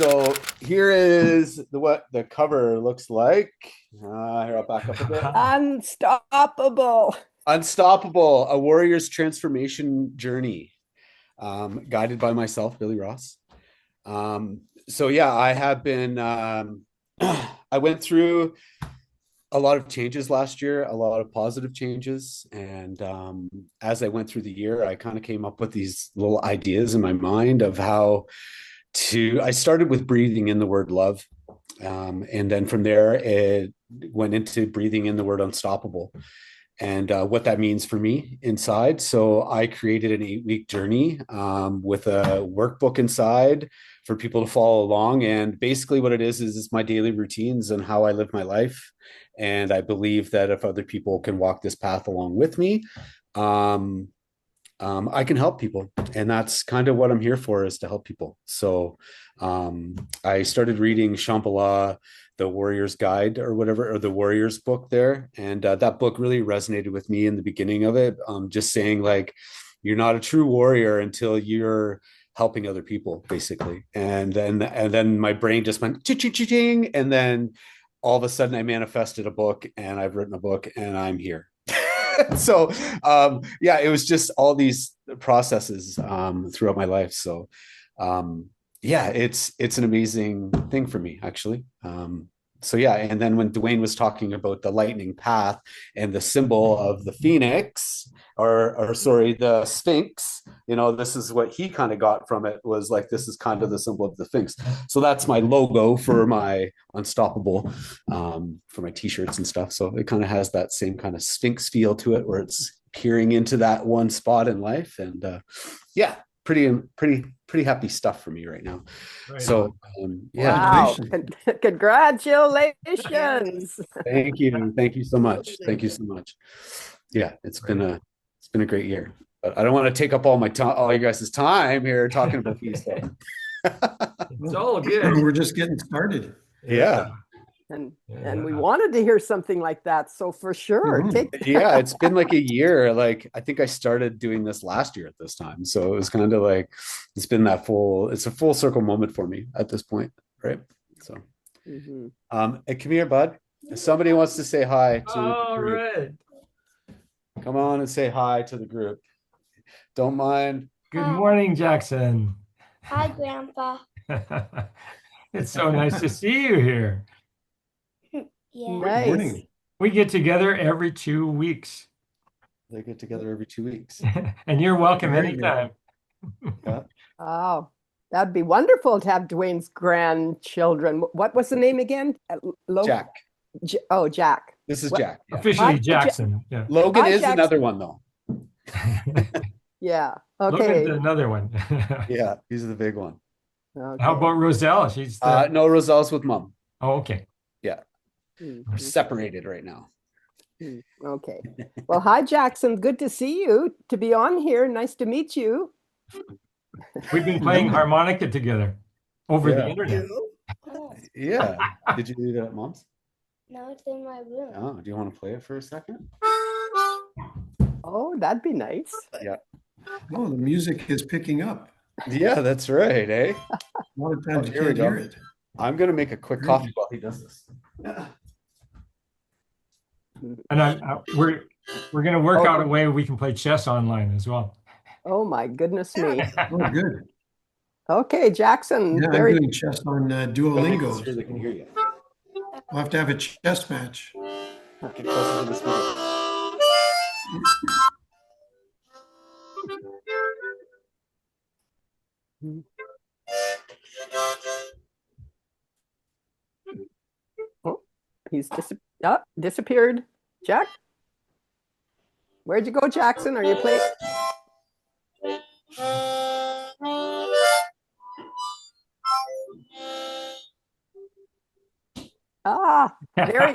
So here is what the cover looks like. Here, I'll back up a bit. Unstoppable. Unstoppable, a warrior's transformation journey, guided by myself, Billy Ross. So yeah, I have been, I went through a lot of changes last year, a lot of positive changes. And as I went through the year, I kind of came up with these little ideas in my mind of how I started with breathing in the word love. And then from there, it went into breathing in the word unstoppable and what that means for me inside. So I created an 8-week journey with a workbook inside for people to follow along. And basically what it is it's my daily routines and how I live my life. And I believe that if other people can walk this path along with me, I can help people. And that's kind of what I'm here for, is to help people. So I started reading Shambhala, the Warrior's Guide or whatever, or the Warrior's book there. And that book really resonated with me in the beginning of it. Just saying like, you're not a true warrior until you're helping other people, basically. And then my brain just went ching, and then all of a sudden I manifested a book and I've written a book and I'm here. So yeah, it was just all these processes throughout my life. So yeah, it's an amazing thing for me, actually. So yeah, and then when Dwayne was talking about the lightning path and the symbol of the phoenix, or sorry, the sphinx, this is what he kind of got from it, was like, this is kind of the symbol of the sphinx. So that's my logo for my unstoppable, for my t-shirts and stuff. So it kind of has that same kind of sphinx feel to it, where it's peering into that one spot in life. And yeah, pretty happy stuff for me right now. Right. So yeah. Wow. Congratulations. Thank you so much. Thank you so much. Yeah, it's been a great year, but I don't want to take up all you guys' time here talking about these things. It's all good. We're just getting started. Yeah. And we wanted to hear something like that. So for sure. Yeah, it's been like a year. Like, I think I started doing this last year at this time. So it was kind of like, it's a full circle moment for me at this point. Right. So, hey, come here, bud. If somebody wants to say hi to all the group, right. Come on and say hi to the group. Don't mind. Good morning, Jackson. Hi, Grandpa. It's so nice to see you here. Yeah. Nice. Good morning. We get together every 2 weeks. They get together every 2 weeks. And you're welcome anytime. Yeah. Oh, that'd be wonderful to have Dwayne's grandchildren. What was the name again? Jack. Jack. This is Jack. Yeah. Officially Jackson. Yeah. Logan is Jackson. Another one, though. Yeah. Okay. Logan's another one. Yeah, he's the big one. Okay. How about Roselle? She's no, Roselle's with Mom. Oh, okay. Yeah. We're separated right now. Okay. Well, hi, Jackson. Good to see you, to be on here. Nice to meet you. We've been playing harmonica together over the internet. Yeah. Did you do that at Mom's? No, it's in my room. Oh, do you want to play it for a second? Oh, that'd be nice. Yeah. Oh, the music is picking up. Yeah, that's right, eh? A lot of times you can't hear it. I'm going to make a quick coffee while he does this. And we're going to work out a way we can play chess online as well. Oh, my goodness me. Oh, good. Okay, Jackson. Yeah, I'm doing chess on Duolingo. They can hear you. We'll have to have a chess match. Get closer to this video. Oh, he's disappeared. Jack? Where'd you go, Jackson? Are you playing? Ah, very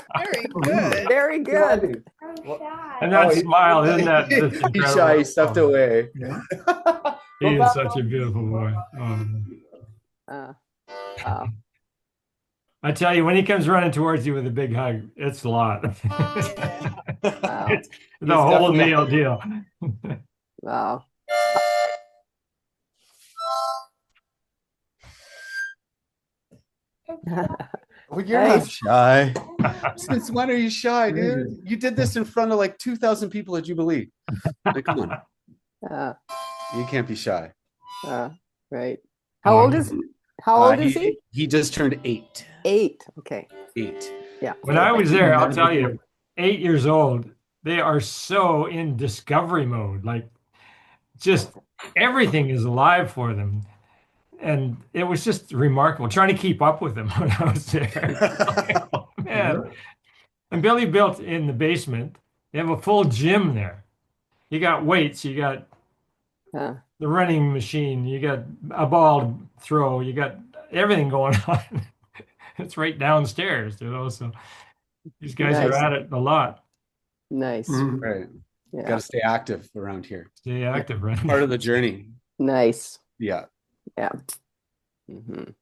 good. Very good. And that smile, isn't that just He's incredible? shy, he stepped away. Yeah. He is such a beautiful boy. I tell you, when he comes running towards you with a big hug, it's a lot. It's the whole deal. Wow. Well, you're not Nice. shy. Since when are you shy, Very dude? good. You did this in front of like 2,000 people at Jubilee. Like, come on, Uh, you can't be shy. right. Oh, How old is he? He just turned 8. 8. Okay. 8. Yeah. When I was there, I'll tell you, 8 years old, they are so in discovery mode. Like, just everything is alive for them. And it was just remarkable trying to keep up with them when I was there. Oh, man. And Billy built in the basement. They have a full gym there. You got weights, you got Uh, the running machine, you got a ball throw, you got everything going on. It's right downstairs, So these guys are Nice. at it a lot. nice. Mhm. Right. Yeah. Got to stay active around here. Stay active, right? Part of the journey. Nice. Yeah. Yeah. Mhm.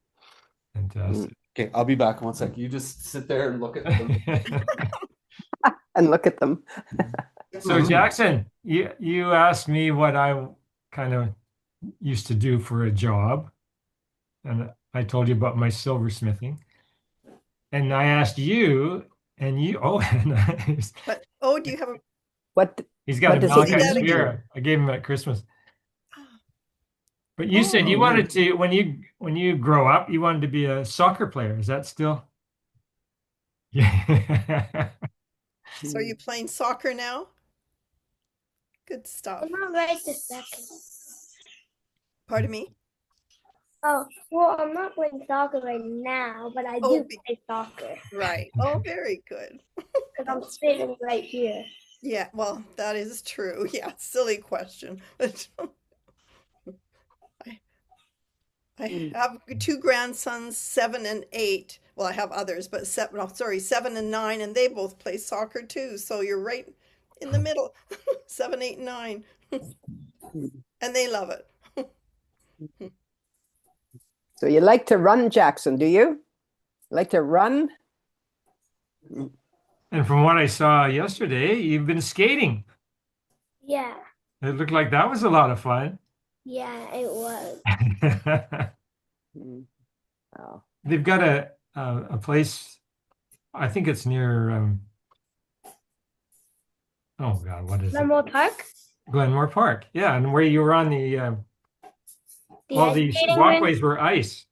Fantastic. Okay, I'll be back in 1 sec. You just sit there and look at them. And look at them. So Jackson, you asked me what I kind of used to do for a job, and I told you about my silversmithing. And I asked you, and you nice. But do you have a What? He's got What a does he Malachi do? spear. I gave him at Christmas. But you said you Oh, wanted to when you grow up, you wanted to be a soccer player. Is that still? Yeah. so are you playing soccer now? Good stuff. I'm not right this second. Pardon me? Oh, well, I'm not playing soccer right now, but I Oh, do play soccer Right. Oh, very good. because I'm sitting right here. Yeah, well, that is true. Yeah, silly question. But I have 2 grandsons, 7 and 8. Well, I have others, but 7 and 9, and they both play soccer too. So you're right in the middle. 7, 8, and 9. And they love it. So you like to run, Jackson, do you? Like to run? And from what I saw yesterday, you've been skating. Yeah, It looked like that was a lot of fun. yeah, it was. Mm. Oh. They've got a place, I think it's near oh God, what is it? Memorial Park, Glenmore Park. Yeah, and where you were on the the well, ice the skating walkways rink, were ice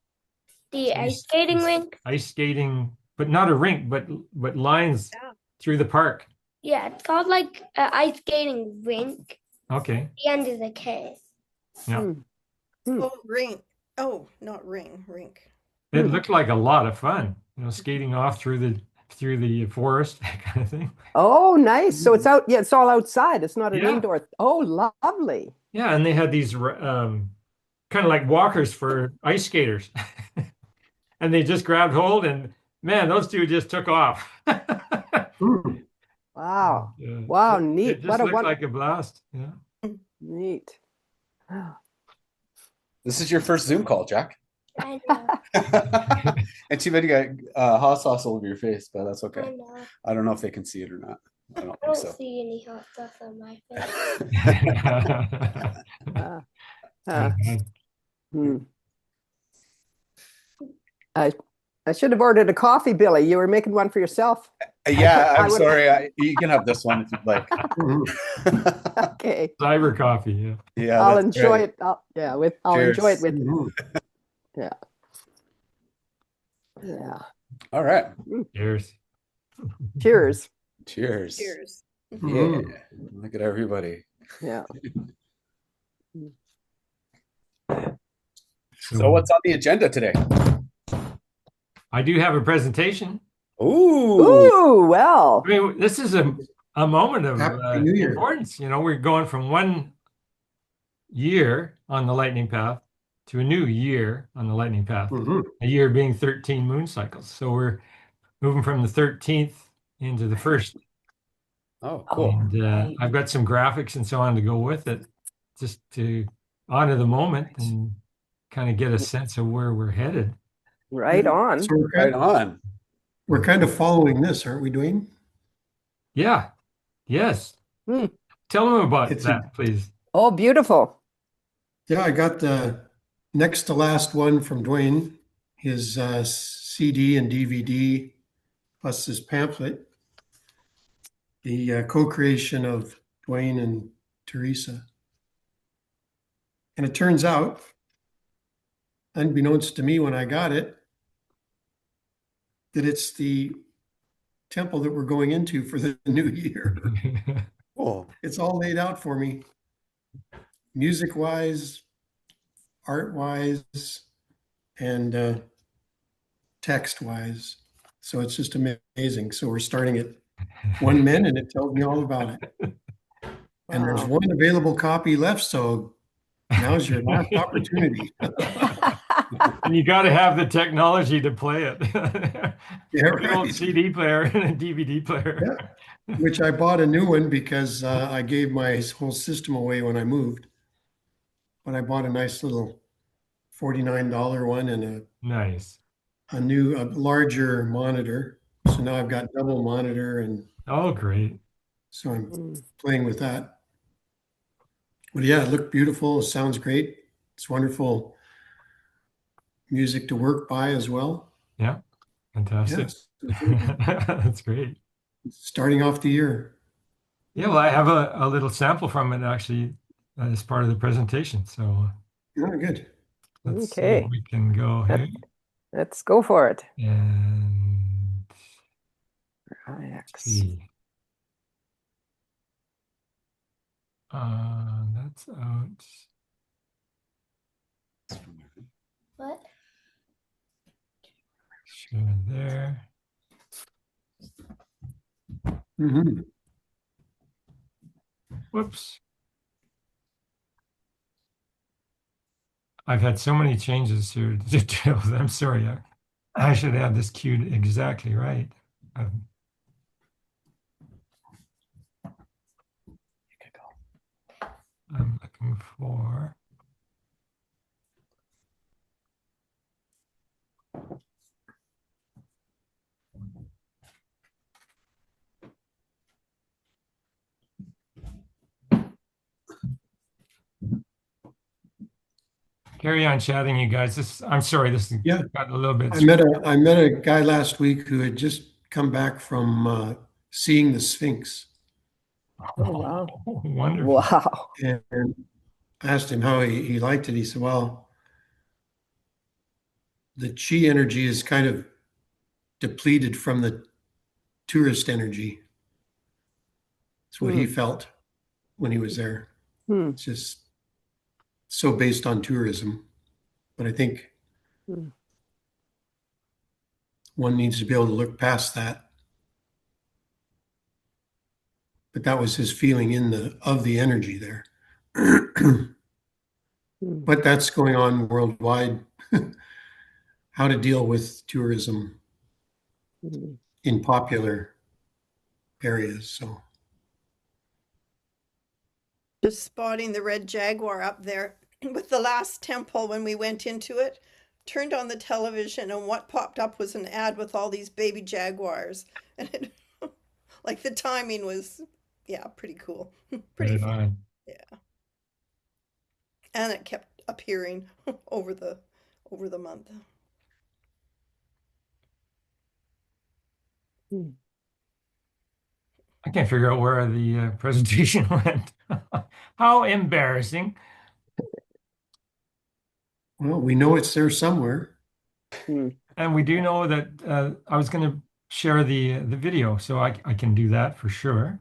the ice skating rink. ice skating, but not a rink, but lines Yeah. through the park. Yeah, it's called like an ice skating rink. Okay. The end is a K. Yeah. Oh, ring. Oh, not ring, rink. It looked like a lot of fun, skating off through the forest, that kind of thing. Oh, nice. So it's out. Yeah, it's all outside. It's not an Yeah. indoor. Oh, lovely. Yeah, and they had these kind of like walkers for ice skaters. And they just grabbed hold and man, those two just took off. Mhm. Wow. Yeah. Wow, It neat. just What a looked like a blast. Yeah. neat. This is your first Zoom call, Jack. I know. And too bad you got hot sauce all over your face, but that's I okay. know. I don't know if they can see it or not. I don't I don't think so. see any hot stuff on my face. Uh, uh, hmm. I should have ordered a coffee, Billy. You were making one for yourself. Yeah, I I'm would- sorry. You can have this one if you'd like. Mhm. Okay. Cyber coffee. Yeah. Yeah, I'll that's enjoy great. it. I'll enjoy it Cheers. with Mhm. yeah. All right. Cheers. Cheers. Cheers. Cheers. Yeah. Mhm. Look at everybody. Yeah. So what's on the agenda today? I do have a presentation. Ooh. Ooh, well. I mean, this is a moment of Happy New Year. importance. We're going from 1 year on the lightning path to a new year on the lightning path. Mhm. A year being 13 moon cycles. So we're moving from the 13th into the first. Oh, cool. And I've got some graphics and so on to go with it, just to honor the moment and kind of get a sense of where we're headed. Right on. So we're Right kind, on. we're kind of following this, aren't we, Dwayne? Yeah. Yes. Hmm. Tell them about It's that, please. Oh, beautiful. Yeah, I got the next to last one from Dwayne, his CD and DVD, plus this pamphlet, the co-creation of Dwayne and Teresa. And it turns out, unbeknownst to me when I got it, that it's the temple that we're going into for the new year. Cool. It's all laid out for me, music-wise, art-wise, and text-wise. So it's just amazing. So we're starting at 1 min, and it tells me all about it. And there's Wow. one available copy left, so now's your last opportunity. And you got to have the technology to play it. Yeah, Big old right. CD player and a DVD player. Which I bought a new one because I gave my whole system away when I moved. But I bought a nice little $49 one and Nice. a larger monitor. So now I've got double monitor, and Oh, great. so I'm playing with that. But yeah, it looked beautiful. It sounds great. It's wonderful music to work by as well. Yeah. Fantastic. Yes, it's really good. That's great. Starting off the year. Yeah, well, I have a little sample from it actually as part of the presentation. So Yeah, good. let's see Okay. if we can go here. Let's go for it. And X. see. That's out. What? Share there. Mhm. Whoops. I've had so many changes here to deal with. I'm sorry. I should have this queued exactly right. I'm looking for. Carry on chatting, you guys. I'm sorry, this Yeah. got a little bit. I met a guy last week who had just come back from seeing the Sphinx. Oh, wow. Wonderful. Wow. And I asked him how he liked it. He said, well, the chi energy is kind of depleted from the tourist energy. That's what he felt when he was there. It's just so based on tourism. But I think one needs to be able to look past that. But that was his feeling of the energy there. But that's going on worldwide. How to deal with tourism in popular areas. So Just spotting the red jaguar up there with the last temple when we went into it. Turned on the television, and what popped up was an ad with all these baby jaguars. And it, like, the timing was, yeah, pretty cool. Pretty fun. Right. Yeah. And it kept appearing over the month. I can't figure out where the presentation went. How embarrassing. well, we know it's there somewhere. And we do know that I was going to share the video, so I can do that for sure.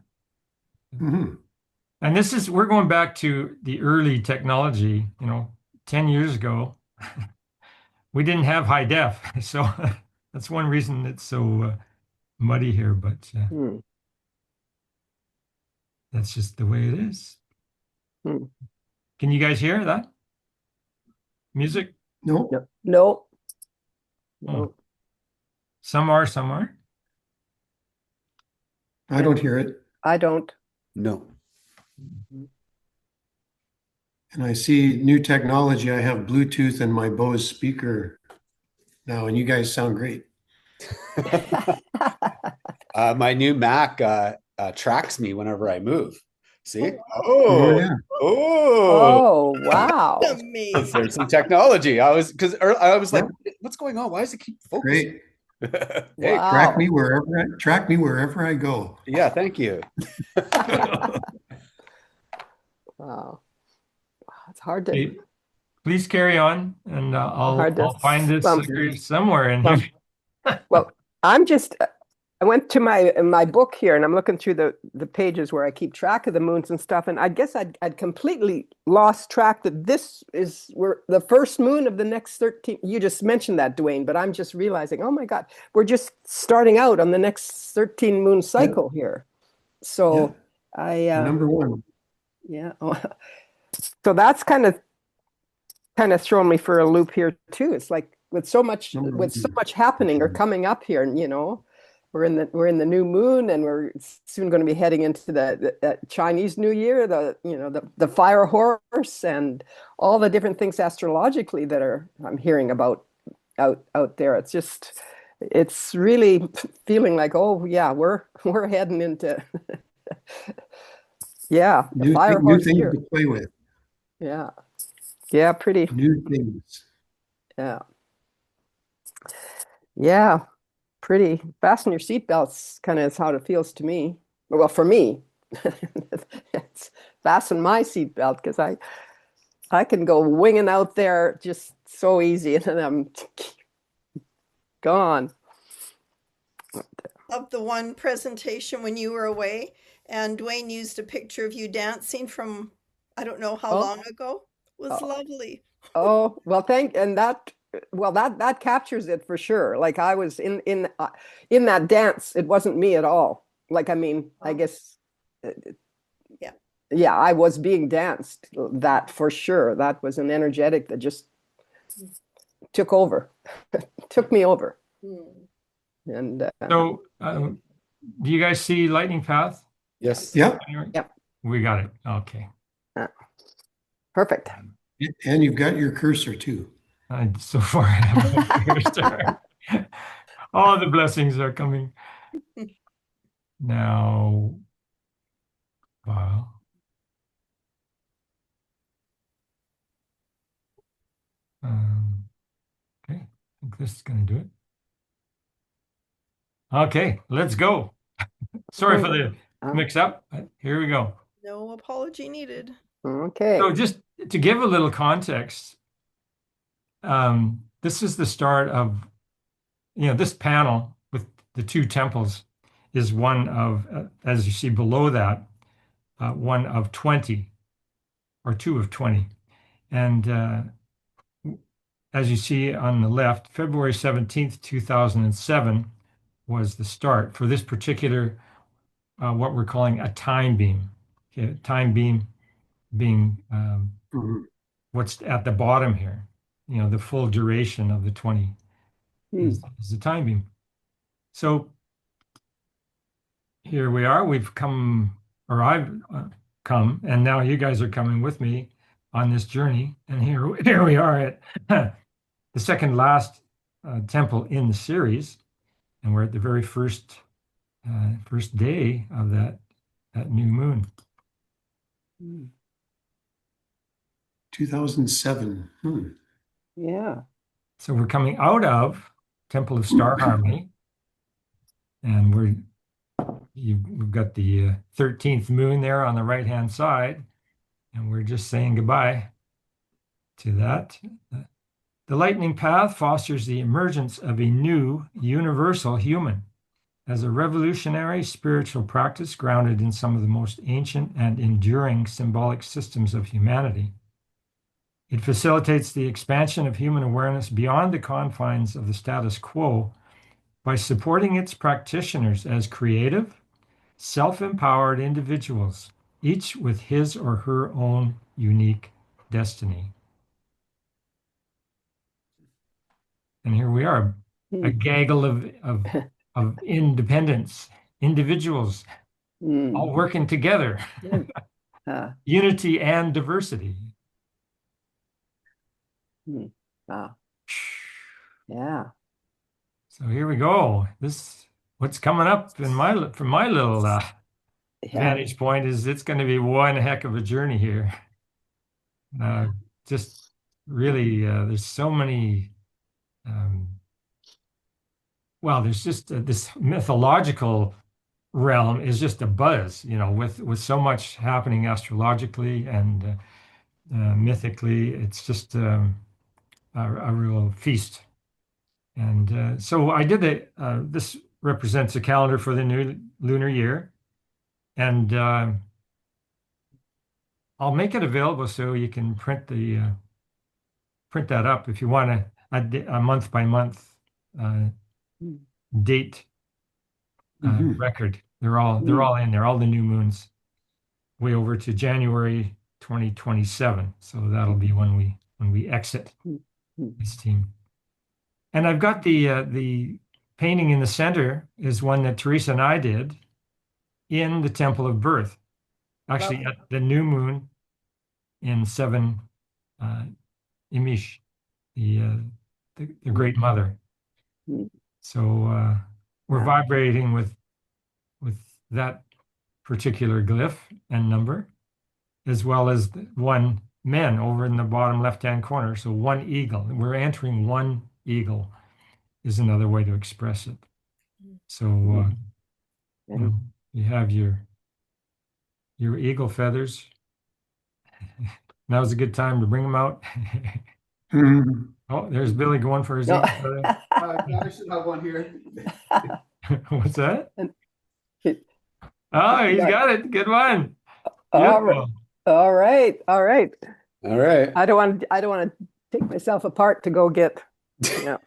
Mhm. And we're going back to the early technology, 10 years ago. We didn't have high def, so that's one reason it's so muddy here, but that's just the way it is. Can you guys hear that? Music? No, No. Oh. Some are. I don't hear it. I don't. No. And I see new technology. I have Bluetooth and my Bose speaker now, and you guys sound great. My new Mac tracks me whenever I move. See? Oh, yeah. Oh, Oh, wow. Amazing. there's some technology. I was like, what's going on? Why does it keep focusing? Great. Hey, Wow. Track me wherever I go. yeah, thank you. Wow. It's hard to Hey, please carry on, and hard to I'll find this um, sucker somewhere in well, here. well, I went to my book here and I'm looking through the pages where I keep track of the moons and stuff. And I guess I'd completely lost track that we're the first moon of the next 13. You just mentioned that, Dwayne, but I'm just realizing, oh my God, we're just starting out on the next 13 moon cycle here. So Number one. yeah. So that's kind of thrown me for a loop here too. It's like with so much happening or coming up here, and we're in the new moon, and we're soon going to be heading into the Chinese New Year, the fire horse, and all the different things astrologically that I'm hearing about out there. It's really feeling like, oh yeah, we're heading into the fire New horse things year. to play with. Yeah, pretty. New things. Yeah. Yeah, pretty. Fasten your seatbelts kind of is how it feels to me. Well, for me, it's fasten my seatbelt because I can go winging out there just so easy and then I'm gone. Of the one presentation when you were away, and Dwayne used a picture of you dancing from I don't know how Oh. long ago. It was Oh. lovely. Oh, well, that captures it for sure. Like I was in that dance, it wasn't me at all. Like, I mean, I Oh. guess Yeah. yeah, I was being danced, that for sure. That was an energetic that just took over, took me over. And So, do you guys see Lightning Path? Yes. Yep. Yep. We got it. Okay. Perfect. And you've got your cursor too. So far, I have all the blessings are coming. Now, wow. Okay, I think this is going to do it. Okay, let's go. Sorry for the mix up. But here we go. No apology needed. Okay. So just to give a little context, this is the start of, this panel with the two temples is one of, as you see below that, one of 20 or two of 20. And as you see on the left, February 17th, 2007 was the start for this particular, what we're calling a time beam. Okay, time beam being what's at the bottom here. The full duration of the 20 is the time beam. So here we are. We've come, or I've come, and now you guys are coming with me on this journey. And here we are at the second last temple in the series, and we're at the very first day of that new moon. 2007. Yeah. So we're coming out of Temple of Star Harmony, and we've got the 13th moon there on the right-hand side, and we're just saying goodbye to that. The lightning path fosters the emergence of a new universal human as a revolutionary spiritual practice grounded in some of the most ancient and enduring symbolic systems of humanity. It facilitates the expansion of human awareness beyond the confines of the status quo by supporting its practitioners as creative, self-empowered individuals, each with his or her own unique destiny. And here we are, a gaggle of independence, individuals all working together, unity and diversity. Wow. Yeah. So here we go. What's coming up from my little vantage point is it's going to be one heck of a journey here. Just really, there's so many um, well, there's just this mythological realm is just a buzz, with so much happening astrologically and mythically. It's just a real feast. And so I did it. This represents a calendar for the new lunar year, and I'll make it available so you can print that up if you want a month by month uh, date record. They're all in there, all the new moons, way over to January 2027. So that'll be when we exit this team. And I've got the painting in the center is one that Teresa and I did in the Temple of Birth, actually at the new moon in 7 Imish, the Great Mother. So we're vibrating with that particular glyph and number, as well as one men over in the bottom left-hand corner. So one eagle. We're entering one eagle is another way to express it. So you have your eagle feathers. Now's a good time to bring them out. Oh, there's Billy going for his eagle feather. I should have one here. What's that? Oh, he's got it. Good one. Beautiful. All right. All right. I don't want to take myself apart to go get. I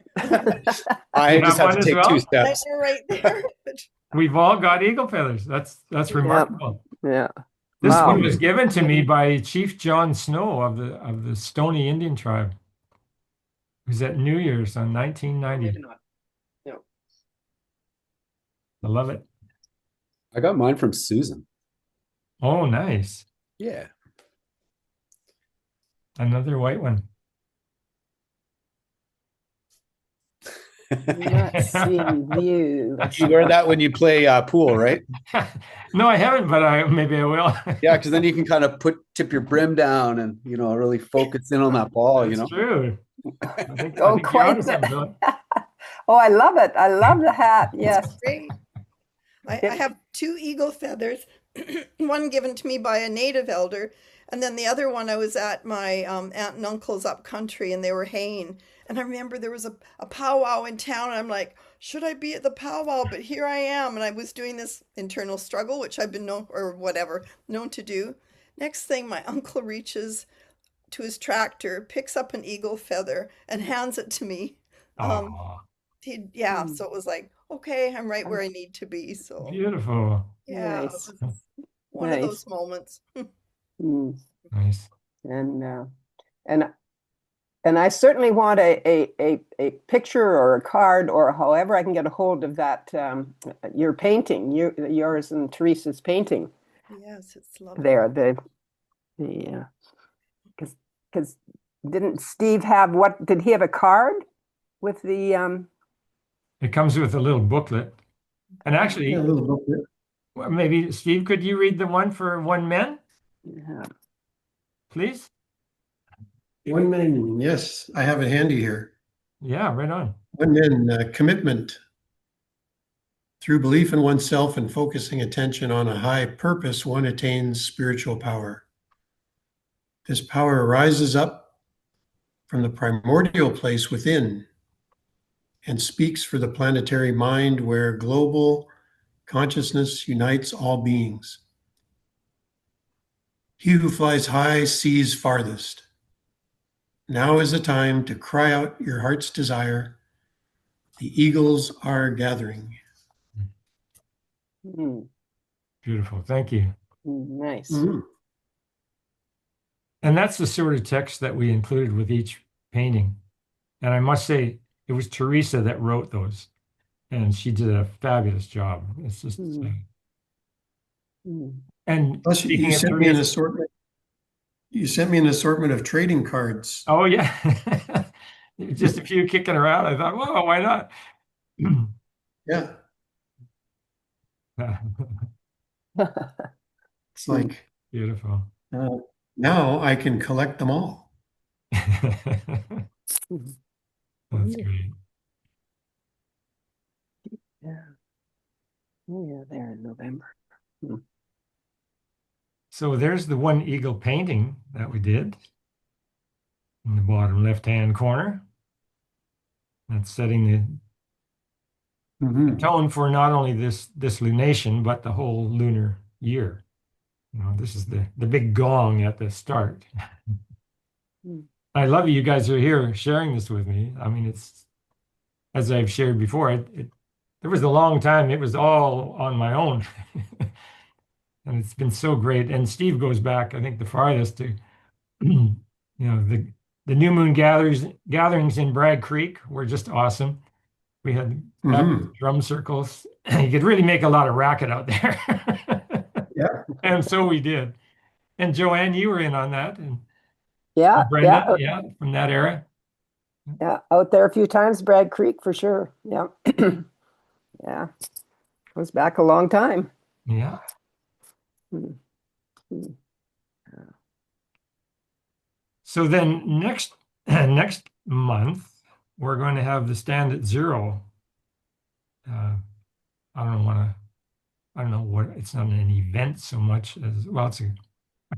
just have to take 2 steps. Right there. We've all got eagle feathers. That's remarkable. Yeah. This one was given to me by Chief John Snow of the Stoney Indian tribe. It was at New Year's on 1990. I love it. I got mine from Susan. Oh, nice. Yeah. Another white one. Not seeing you. You wear that when you play pool, right? No, I haven't, but maybe I will. Yeah, because then you can kind of tip your brim down and really focus in on that ball. That's true. I think quite. Oh, I love it. I love the hat. Yes. Great. I have 2 eagle feathers, one given to me by a native elder, and then the other one I was at my aunt and uncle's up country, and they were haying. And I remember there was a powwow in town, and I'm like, should I be at the powwow? But here I am, and I was doing this internal struggle, which I've been known to do. Next thing, my uncle reaches to his tractor, picks up an eagle feather, and hands it to me. So it was like, okay, I'm right where I need to be. So beautiful. Yeah, nice. One of those moments. Nice. And I certainly want a picture or a card or however I can get a hold of that your painting, yours and Teresa's painting. Yes, it's lovely. There, because didn't Steve have did he have a card with the It comes with a little booklet. And actually, maybe Steve, could you read the one for one man? Yeah. Please? One man, yes, I have it handy here. Yeah, right on. One man, commitment. Through belief in oneself and focusing attention on a high purpose, one attains spiritual power. This power rises up from the primordial place within and speaks for the planetary mind where global consciousness unites all beings. He who flies high sees farthest. Now is the time to cry out your heart's desire. The eagles are gathering. Beautiful. Thank you. Nice. And that's the sort of text that we included with each painting. And I must say, it was Teresa that wrote those. And she did a fabulous job. It's just... And plus, you sent me an assortment. You sent me an assortment of trading cards. Oh, yeah. Just a few kicking around. I thought, well, why not? Yeah. It's like, beautiful. Now I can collect them all. That's great. Yeah. Oh, yeah, there in November. So there's the one eagle painting that we did in the bottom left-hand corner. That's setting the Mhm. tone for not only this lunation, but the whole lunar year. This is the big gong at the start. I love you guys are here sharing this with me. I mean, it's, as I've shared before, there was a long time it was all on my own. And it's been so great. And Steve goes back, I think, the farthest to, the new moon gatherings in Bragg Creek were just awesome. We had drum circles. You could really make a lot of racket out there. Yeah. And so we did. And Joanne, you were in on that. And Yeah, Brenda, yeah, yeah, from that era. yeah. Out there a few times, Bragg Creek for sure. Yeah. Yeah. Goes back a long time. Yeah. So then next month, we're going to have the Stand at Zero. I don't know what, it's not an event so much as, well, it's a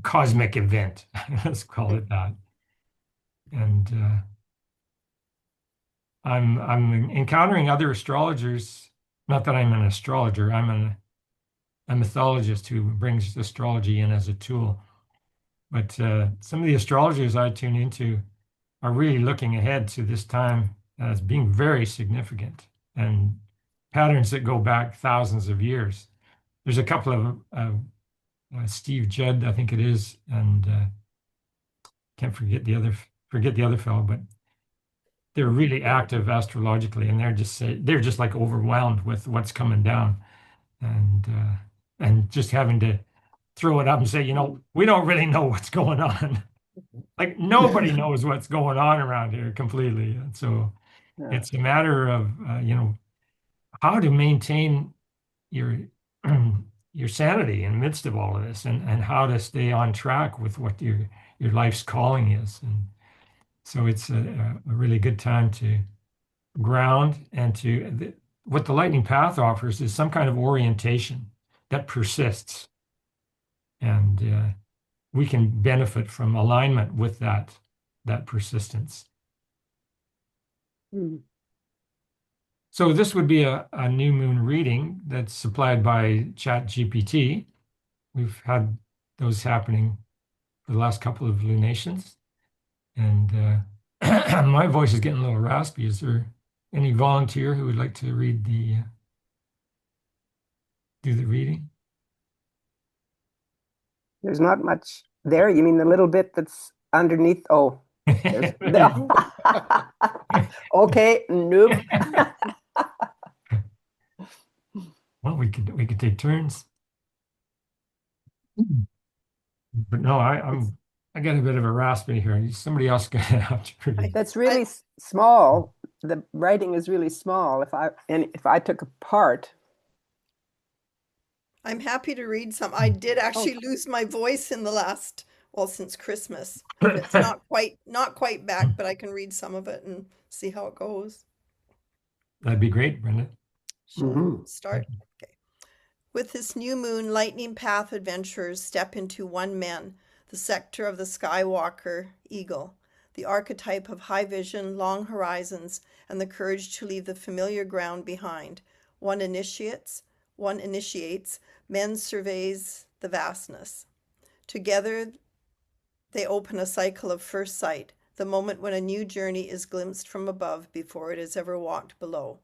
cosmic event. Let's call it that. And I'm encountering other astrologers. Not that I'm an astrologer. I'm a mythologist who brings astrology in as a tool. But some of the astrologers I tune into are really looking ahead to this time as being very significant and patterns that go back thousands of years. There's a couple of Steve Judd, I think it is, and can't forget the other fellow, but they're really active astrologically, and they're just like overwhelmed with what's coming down, and just having to throw it up and say, we don't really know what's going on. Like nobody knows what's going on around here completely. And so it's a matter of how to maintain your your sanity in the midst of all of this, and how to stay on track with what your life's calling is. And so it's a really good time to ground and what the lightning path offers is some kind of orientation that persists, and we can benefit from alignment with that persistence. So this would be a new moon reading that's supplied by ChatGPT. We've had those happening for the last couple of lunations. And my voice is getting a little raspy. Is there any volunteer who would like to do the reading? There's not much there. You mean the little bit that's underneath? Oh, okay, nope. Well, we could take turns. But no, I got a bit of a raspy here. Somebody else gonna have to read. That's really small. The writing is really small. If I took a part. I'm happy to read some. I did actually lose my voice in the last, since Christmas. It's not quite back, but I can read some of it and see how it goes. That'd be great, Brenda. Start. Okay. With this new moon, lightning path adventurers step into one men, the sector of the skywalker eagle, the archetype of high vision, long horizons, and the courage to leave the familiar ground behind. One initiates, men surveys the vastness. Together, they open a cycle of first sight, the moment when a new journey is glimpsed from above before it has ever walked below.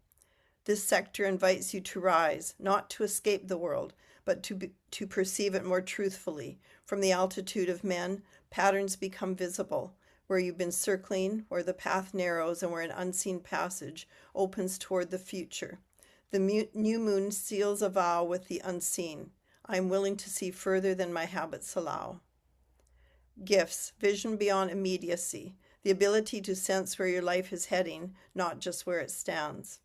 This sector invites you to rise, not to escape the world, but to perceive it more truthfully. From the altitude of men, patterns become visible, where you've been circling, where the path narrows, and where an unseen passage opens toward the future. The new moon seals a vow with the unseen. I am willing to see further than my habits allow. Gifts, vision beyond immediacy, the ability to sense where your life is heading, not just where it stands.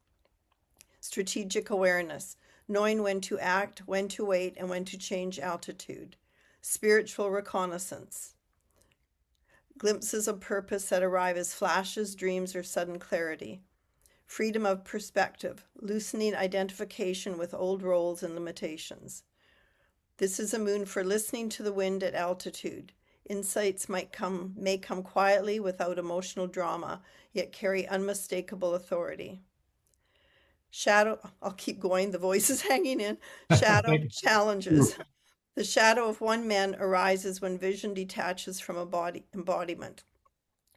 Strategic awareness, knowing when to act, when to wait, and when to change altitude. Spiritual reconnaissance. glimpses of purpose that arrive as flashes, dreams, or sudden clarity. Freedom of perspective, loosening identification with old roles and limitations. This is a moon for listening to the wind at altitude. Insights may come quietly without emotional drama, yet carry unmistakable authority. Shadow, I'll keep going, the voice is hanging in. Shadow challenges. The shadow of one man arises when vision detaches from embodiment.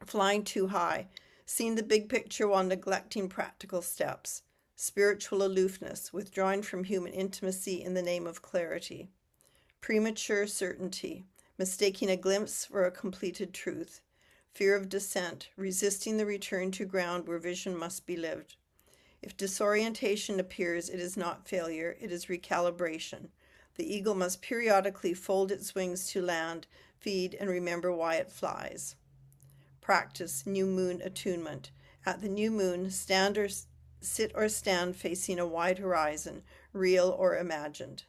Flying too high, seeing the big picture while neglecting practical steps. Spiritual aloofness, withdrawing from human intimacy in the name of clarity. Premature certainty, mistaking a glimpse for a completed truth. Fear of descent, resisting the return to ground where vision must be lived. If disorientation appears, it is not failure, it is recalibration. The eagle must periodically fold its wings to land, feed, and remember why it flies. Practice new moon attunement. At the new moon, sit or stand facing a wide horizon, real or imagined.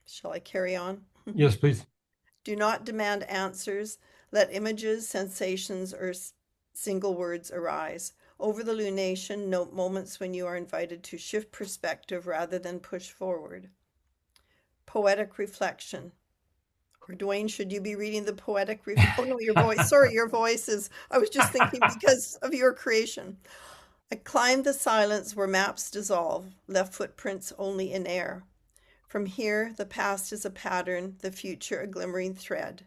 Shall I carry on? Yes, please. Do not demand answers. Let images, sensations, or single words arise. Over the lunation, note moments when you are invited to shift perspective rather than push forward. Poetic reflection. Or Dwayne, should you be reading the poetic? Oh no, your voice. Sorry, your voice is. I was just thinking because of your creation. I climbed the silence where maps dissolve, left footprints only in air. From here, the past is a pattern, the future a glimmering thread.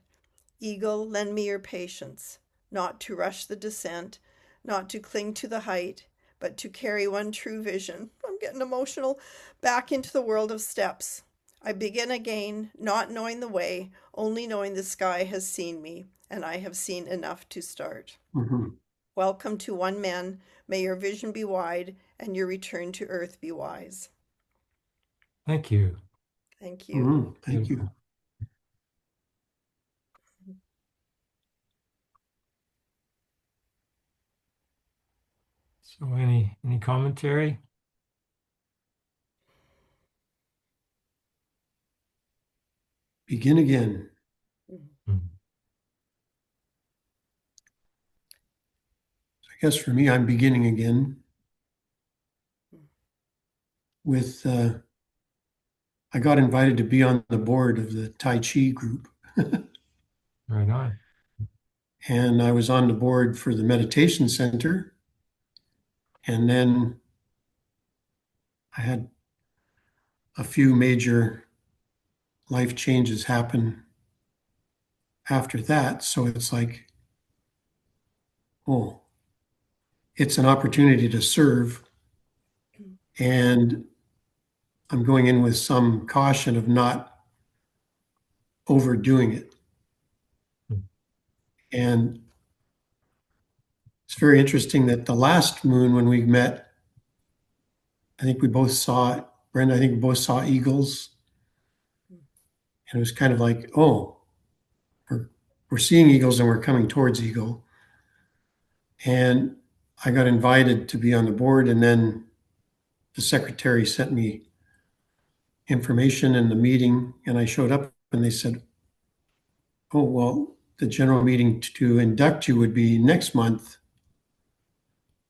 Eagle, lend me your patience, not to rush the descent, not to cling to the height, but to carry one true vision. I'm getting emotional. Back into the world of steps. I begin again, not knowing the way, only knowing the sky has seen me, and I have seen enough to start. Mm-hmm. Welcome to one man. May your vision be wide and your return to earth be wise. Thank you. Thank you. Mm-hmm. Thank you. So any commentary? Begin again. Mm. I guess for me, I'm beginning again with, I got invited to be on the board of the Tai Chi group. Right on. And I was on the board for the meditation center. And then I had a few major life changes happen after that. So it's like, oh, it's an opportunity to serve. And I'm going in with some caution of not overdoing it. And it's very interesting that the last moon when we met, I think we both saw, Brenda, I think we both saw eagles. And it was kind of like, oh, we're seeing eagles and we're coming towards eagle. And I got invited to be on the board, and then the secretary sent me information in the meeting, and I showed up and they said, oh, well, the general meeting to induct you would be next month.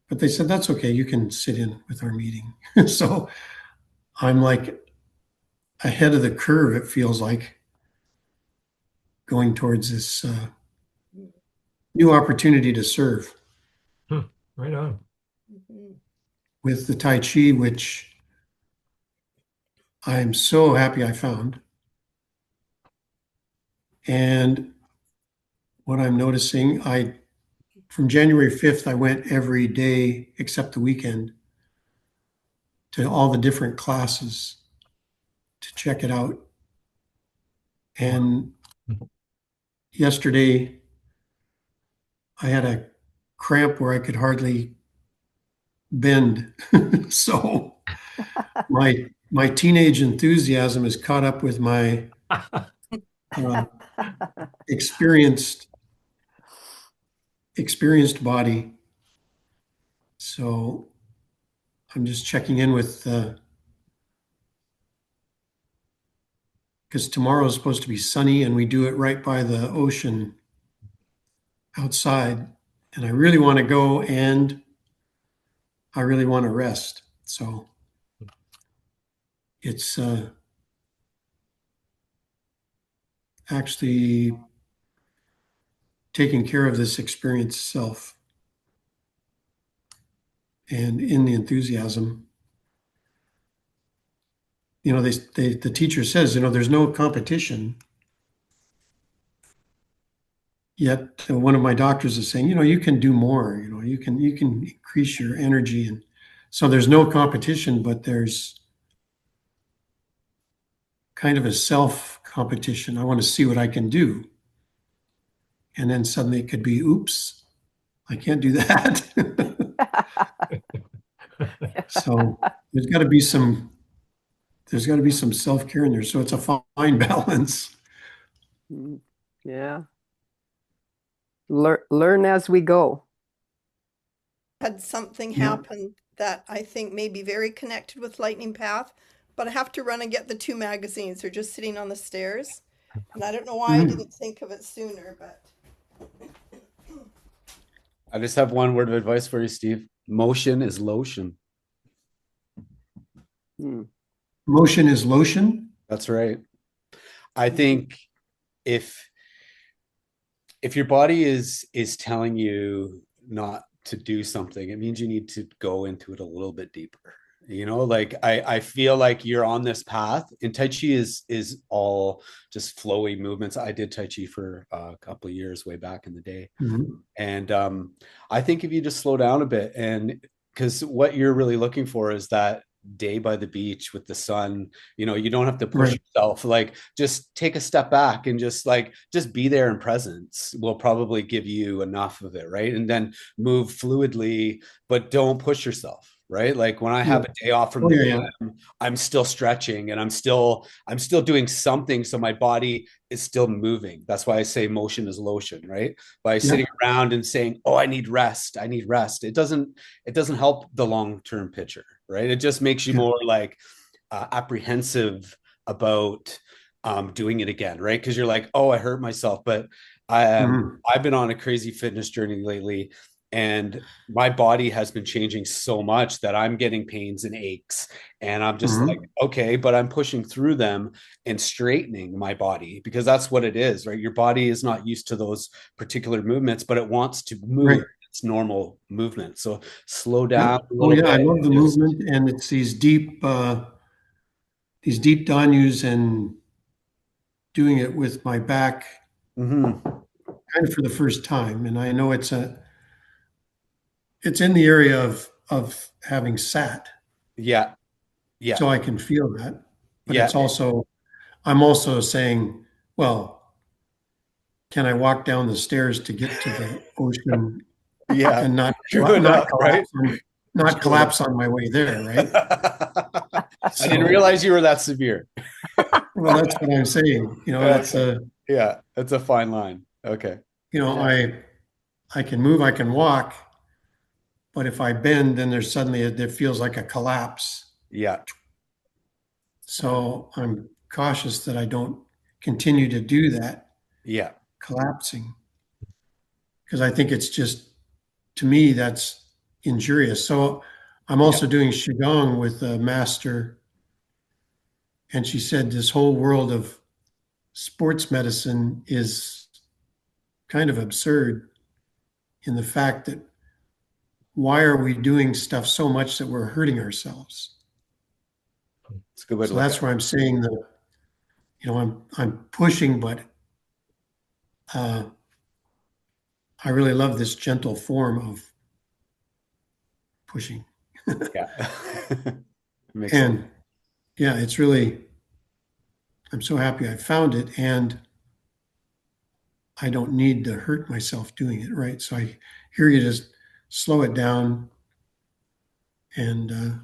But they said, that's okay, you can sit in with our meeting. So I'm like ahead of the curve, it feels like, going towards this new opportunity to serve. Right on. With the Tai Chi, which I'm so happy I found. And what I'm noticing, from January 5th, I went every day except the weekend to all the different classes to check it out. And yesterday, I had a cramp where I could hardly bend. So my teenage enthusiasm is caught up with my experienced body. So I'm just checking in with because tomorrow is supposed to be sunny and we do it right by the ocean outside. And I really want to go and I really want to rest. So it's actually taking care of this experience itself and in the enthusiasm. You know, the teacher says, you know, there's no competition. Yet one of my doctors is saying, you know, you can do more. You know, you can increase your energy, and so there's no competition, but there's kind of a self competition. I want to see what I can do, and then suddenly it could be, oops, I can't do that. So there's got to be some self care in there. So it's a fine balance. Yeah. Learn as we go. Had something Yeah. happen that I think may be very connected with Lightning Path, but I have to run and get the 2 magazines. They're just sitting on the stairs. And I don't know why I didn't think of it sooner, but I just have one word of advice for you, Steve. Motion is lotion. Motion is lotion. That's right. I think if your body is telling you not to do something, it means you need to go into it a little bit deeper. You know, like I feel like you're on this path, and Tai Chi is all just flowy movements. I did Tai Chi for a couple of years way back in the day. And I think if you just slow down a bit, and because what you're really looking for is that day by the beach with the sun, you know, you don't have to push yourself, like just take a step back and just be there in presence will probably give you enough of it, right? And then move fluidly, but don't push yourself, right? Like when I have a day off from the gym, I'm still stretching and I'm still doing something, so my body is still moving. That's why I say motion is lotion, right? By sitting around and saying, oh, I need rest, it doesn't help the long-term picture, right? It just makes you more like apprehensive about doing it again, right? Because you're like, oh, I hurt myself. But I've been on a crazy fitness journey lately, and my body has been changing so much that I'm getting pains and aches, and I'm just like, okay, but I'm pushing through them and straightening my body, because that's what it is, right? Your body is not used to those particular movements, but it wants to move its normal movement. So slow down a little bit. I love the movement, and it's these deep danus, and doing it with my back kind of for the first time. And I know it's in the area of having sat. Yeah. So I can feel that. But it's also, I'm also saying, well, can I walk down the stairs to get to the ocean? And not collapse on my way there, right? So, I didn't realize you were that severe. Well, that's what I'm saying. You know, that's a fine line. Okay. You know, I can move, I can walk, but if I bend, then there's suddenly it feels like a collapse. Yeah. So I'm cautious that I don't continue to do that. Yeah. Collapsing. Because I think it's just, to me, that's injurious. So I'm also doing Qigong with a master. And she said this whole world of sports medicine is kind of absurd, in the fact that why are we doing stuff so much that we're hurting ourselves? It's a good way to look that's where I'm saying that, you know, I'm pushing, but I really love this gentle form of pushing. Makes and sense. It's really, I'm so happy I found it, and I don't need to hurt myself doing it, right? So I hear you just slow it down, and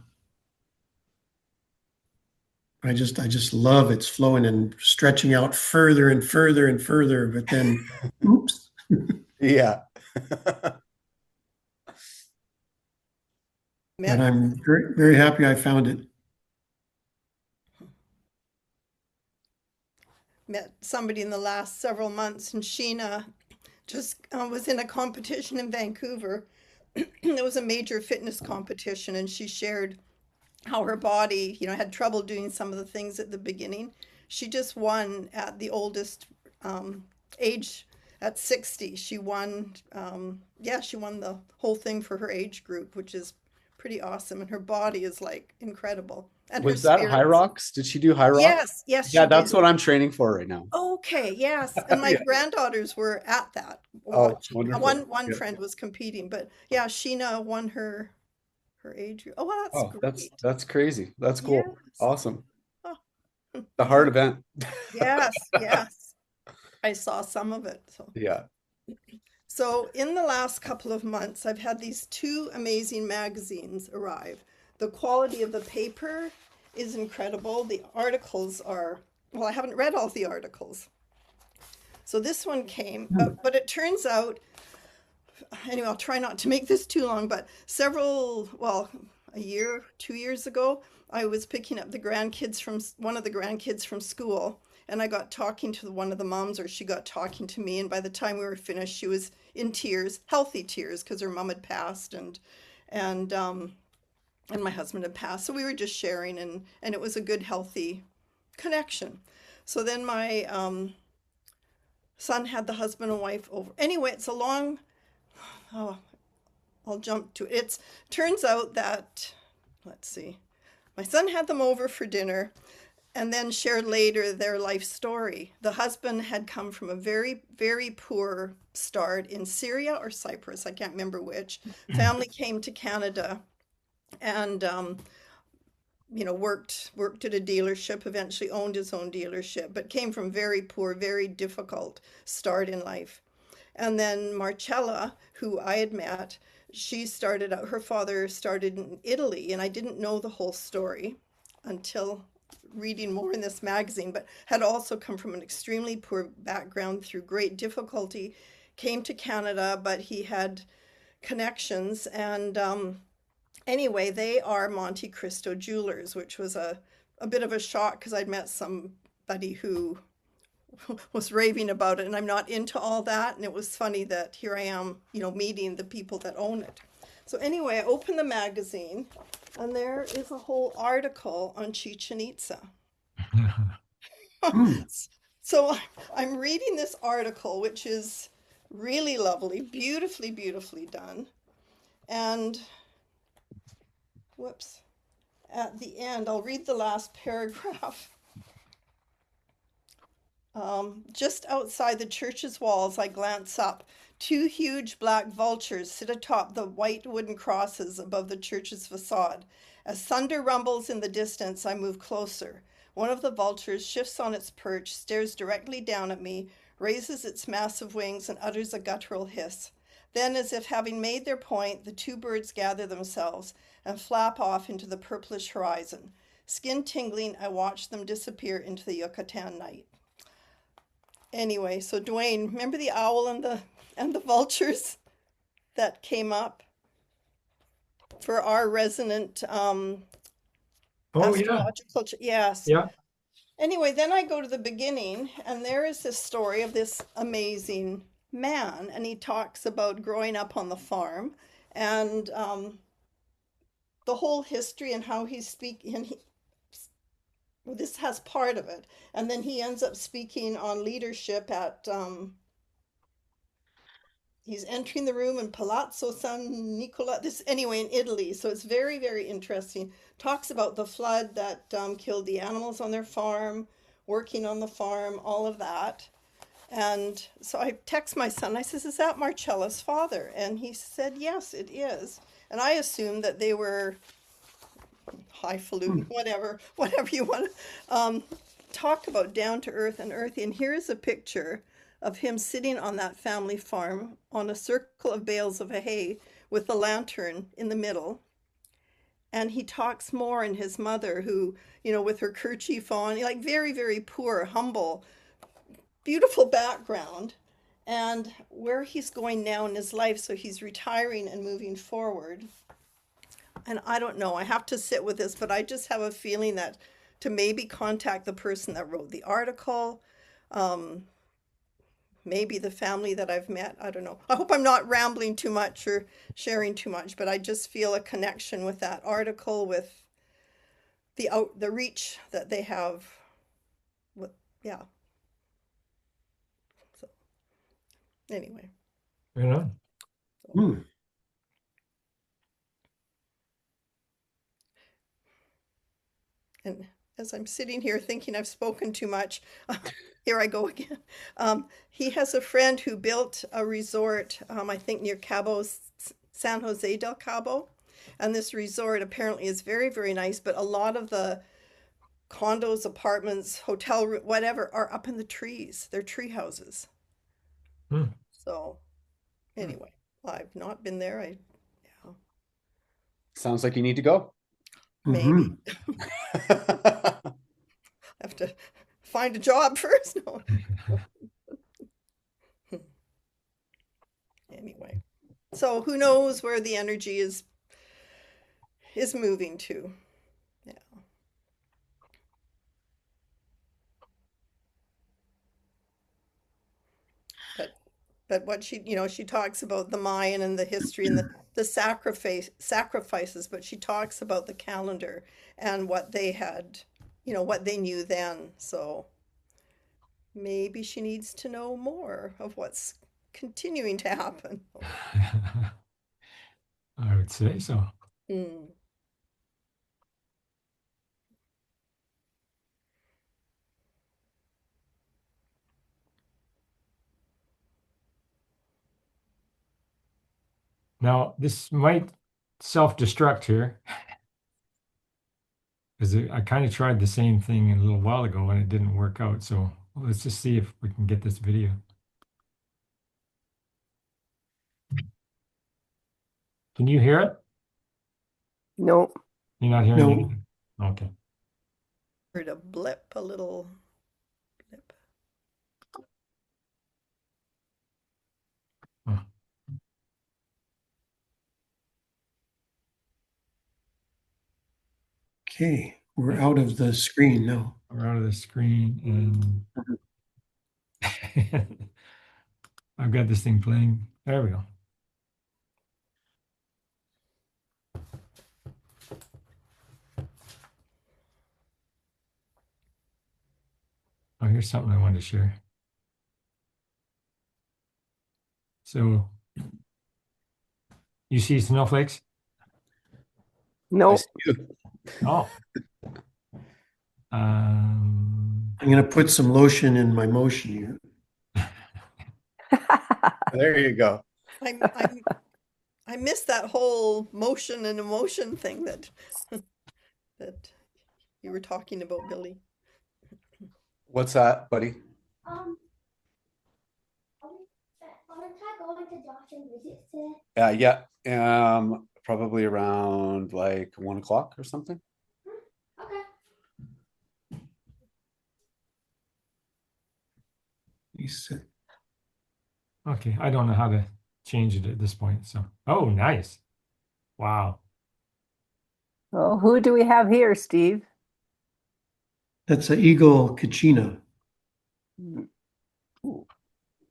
I just love it's flowing and stretching out further and further and further, but then, oops. Yeah. And I'm very, very happy I found it. met somebody in the last several months, and Sheena just was in a competition in Vancouver. It was a major fitness competition, and she shared how her body, had trouble doing some of the things at the beginning. She just won at the oldest age at 60. She won, she won the whole thing for her age group, which is pretty awesome. And her body is like incredible. And Was her that High spirits. Rocks? Did she do High Rocks? Yes, yes, Yeah, she that's did. what I'm training for right now. Okay, yes. And my Yeah. granddaughters were at that Oh, watching. wonderful. One Yeah. friend was competing, but yeah, Sheena won her age group. Oh, well, that's Oh, great. that's crazy. That's cool. Yes. Awesome. Oh, The hard event. yes, yes. I saw some of it. Yeah. So in the last couple of months, I've had these two amazing magazines arrive. The quality of the paper is incredible. The articles are, well, I haven't read all the articles. So this one came, but it turns out, anyway, I'll try not to make this too long, but a year, 2 years ago, I was picking up one of the grandkids from school, and I got talking to one of the moms, or she got talking to me, and by the time we were finished, she was in tears, healthy tears, because her mom had passed, and my husband had passed. So we were just sharing, and it was a good, healthy connection. So then my son had the husband and wife over. Anyway, it's a long, I'll jump to it. It turns out that, let's see, my son had them over for dinner and then shared later their life story. The husband had come from a very, very poor start in Syria or Cyprus, I can't remember which. Family came to Canada and worked at a dealership, eventually owned his own dealership, but came from very poor, very difficult start in life. And then Marcella, who I had met, her father started in Italy, and I didn't know the whole story until reading more in this magazine, but had also come from an extremely poor background through great difficulty, came to Canada, but he had connections. And anyway, they are Monte Cristo jewelers, which was a bit of a shock because I'd met somebody who was raving about it, and I'm not into all that. And it was funny that here I am, meeting the people that own it. So anyway, I opened the magazine, and there is a whole article on Chichen Itza. So I'm reading this article, which is really lovely, beautifully, beautifully done. And at the end, I'll read the last paragraph. Just outside the church's walls, I glance up. Two huge black vultures sit atop the white wooden crosses above the church's facade. As thunder rumbles in the distance, I move closer. One of the vultures shifts on its perch, stares directly down at me, raises its massive wings, and utters a guttural hiss. Then, as if having made their point, the two birds gather themselves and flap off into the purplish horizon. Skin tingling, I watch them disappear into the Yucatan night. Anyway, so Dwayne, remember the owl and the vultures that came up for our resonant astrological? Yes. Yeah. Anyway, then I go to the beginning, and there is this story of this amazing man, and he talks about growing up on the farm and the whole history and how he's speaking. This has part of it, and then he ends up speaking on leadership at he's entering the room in Palazzo San Nicola, in Italy. So it's very, very interesting. Talks about the flood that killed the animals on their farm, working on the farm, all of that. And so I text my son, I says, is that Marcella's father? And he said, yes, it is. And I assumed that they were highfalutin, whatever you want to talk about, down to earth and earthy. And here's a picture of him sitting on that family farm on a circle of bales of hay with a lantern in the middle. And he talks more, and his mother, who, with her kerchief on, like very, very poor, humble, beautiful background, and where he's going now in his life. So he's retiring and moving forward. And I don't know, I have to sit with this, but I just have a feeling that to maybe contact the person that wrote the article, Maybe the family that I've met. I don't know. I hope I'm not rambling too much or sharing too much, but I just feel a connection with that article, with the reach that they have. With, yeah. So anyway. Right on. Hmm. And as I'm sitting here thinking I've spoken too much, here I go again. He has a friend who built a resort, I think near Cabo, San Jose del Cabo. And this resort apparently is very, very nice, but a lot of the condos, apartments, hotel, whatever, are up in the trees. They're tree houses. Hmm. So anyway, I've not been there. Yeah, Sounds like you need to go. maybe. Mhm. Have to find a job first. No. Anyway, so who knows where the energy is moving to. Yeah. But what she talks about the Mayan and the history and the sacrifices, but she talks about the calendar and what they had, what they knew then. So maybe she needs to know more of what's continuing to happen. I would say so. Mm. Now, this might self-destruct here because I kind of tried the same thing a little while ago and it didn't work out. So let's just see if we can get this video. Can you hear it? No. You're not hearing No. anything? Okay. Heard a blip, a little blip. Oh, Okay, we're out of the screen now. we're out of the screen and I've got this thing playing. There we go. Oh, here's something I wanted to share. So you see snowflakes? I No. see you. Oh. I'm going to put some lotion in my motion here. There you go. I missed that whole motion and emotion thing that that you were talking about, Billy. What's that, buddy? Um, I'll try going to Josh and visits today. Yeah. Probably around like 1 o'clock or something. Okay. He said, Okay, I don't know how to change it at this point. So, oh, nice. Wow. Oh, who do we have here, Steve? that's an eagle kachina.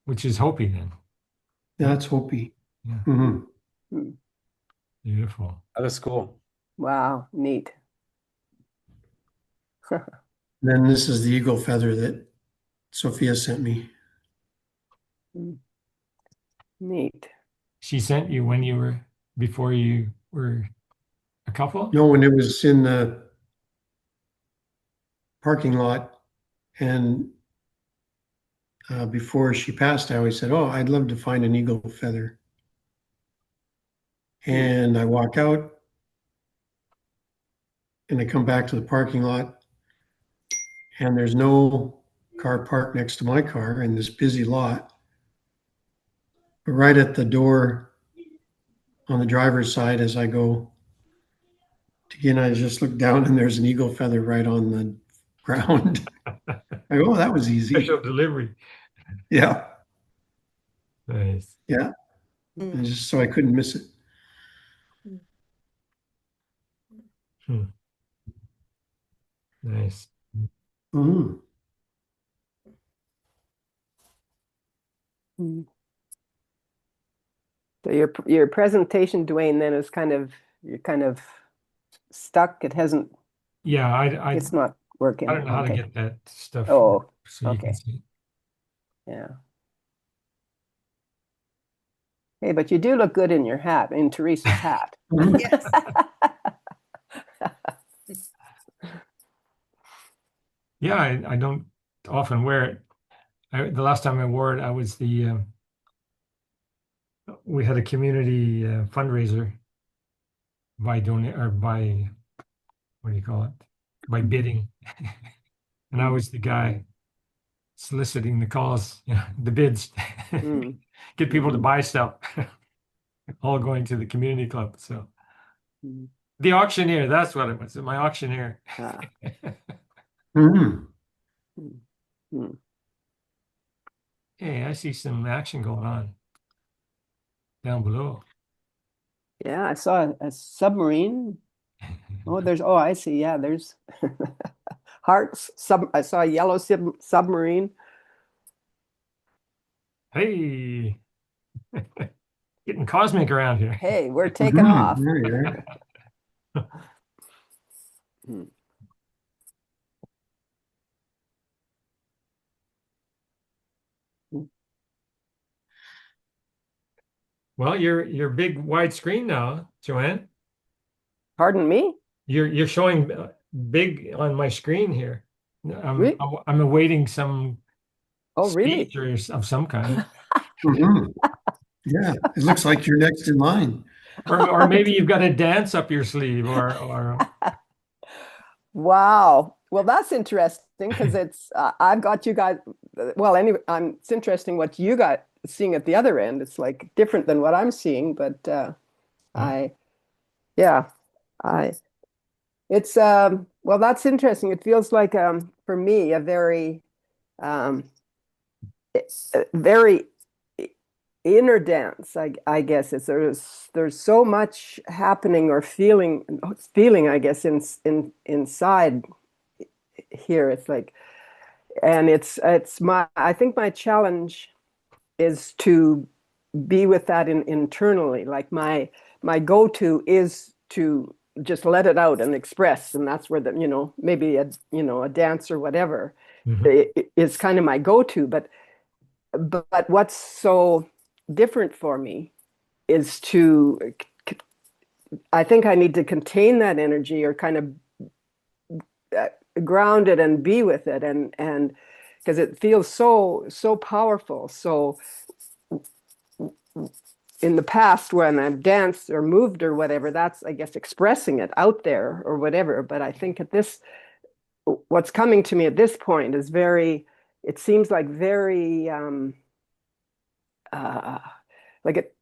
Which is Hopi then. That's Hopi. Yeah. Mm-hmm. Beautiful. That is cool. Wow, neat. Then this is the eagle feather that Sophia sent me. Neat. She sent you when you were, before you were a couple? No, when it was in the parking lot and before she passed, I always said, "Oh, I'd love to find an eagle feather." And I walk out and I come back to the parking lot and there's no car parked next to my car in this busy lot. But right at the door on the driver's side, as I go to get in, I just look down and there's an eagle feather right on the ground. I go, "Oh, that was easy." Special delivery. Yeah. Nice. Yeah. And just so I couldn't miss it. Hmm. Nice. Mm-hmm. Mm. So your presentation, Dwayne, then is you're kind of stuck. It hasn't. Yeah, It's not I working. don't know how to Okay. get that stuff Oh, so you can okay. see. Yeah. Hey, but you do look good in your hat, in Teresa's hat. Yes. Yeah, I don't often wear it. The last time I wore it, I was we had a community fundraiser by donate or by what do you call it? By bidding, and I was the guy soliciting the calls, the bids, Mm. get people to buy stuff, all going to the community club. So Mm. the auctioneer, that's what it was. My auctioneer. Ah. Mhm. Mm. Mm. Hey, I see some action going on down below. Yeah, I saw a submarine. Oh, I see. Yeah, there's hearts. I saw a yellow submarine. Hey, getting cosmic around here. Hey, we're taking Mhm. off. There you are. Mm. Well, you're big widescreen now, Joanne. Pardon me? You're showing big on my screen here. Really? I'm awaiting some Oh, really? speech of some kind, Mhm. Yeah, it looks like you're next in line. or maybe you've got a dance up your sleeve, or Wow. Well, that's interesting because I've got you guys. Well, anyway, it's interesting what you got seeing at the other end. It's like different than what I'm seeing, but Huh? I, yeah, I, it's, well, that's interesting. It feels like, for me, a um, very inner dance. I guess there's so much happening or feeling, I guess, inside here. It's like, and it's my I think my challenge is to be with that internally. Like my go-to is to just let it out and express, and that's where maybe a dance or whatever Mhm. is kind of my go-to. But what's so different for me is I think I need to contain that energy or kind of uh, ground it and be with it, and because it feels so powerful. So in the past when I've danced or moved or whatever, that's, I guess, expressing it out there or whatever. But I think what's coming to me at this point is it seems like very, uh, like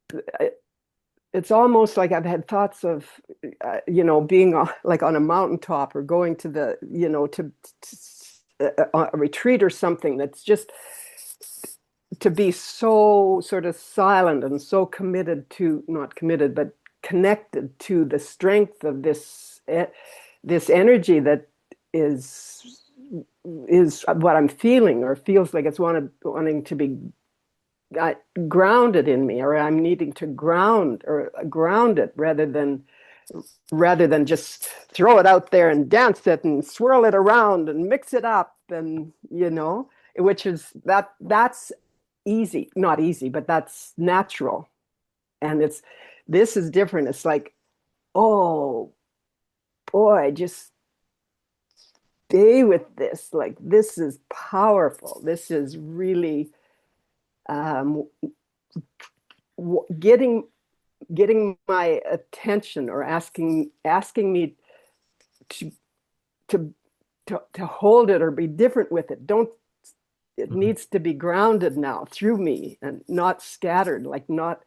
it's almost like I've had thoughts of, being like on a mountaintop or going to a retreat or something that's just to be so sort of silent and so committed to, not committed, but connected to the strength of this energy that is is what I'm feeling or feels like it's wanting to be uh, grounded in me, or I'm needing to ground it rather than just throw it out there and dance it and swirl it around and mix it up, and which is that's easy, not easy, but that's natural. And this is different. It's like, oh boy, just stay with this. Like, this is powerful. This is really um, getting my attention, or asking me to to to hold it or be different with it. Don't It Mhm. needs to be grounded now through me and not scattered, like not.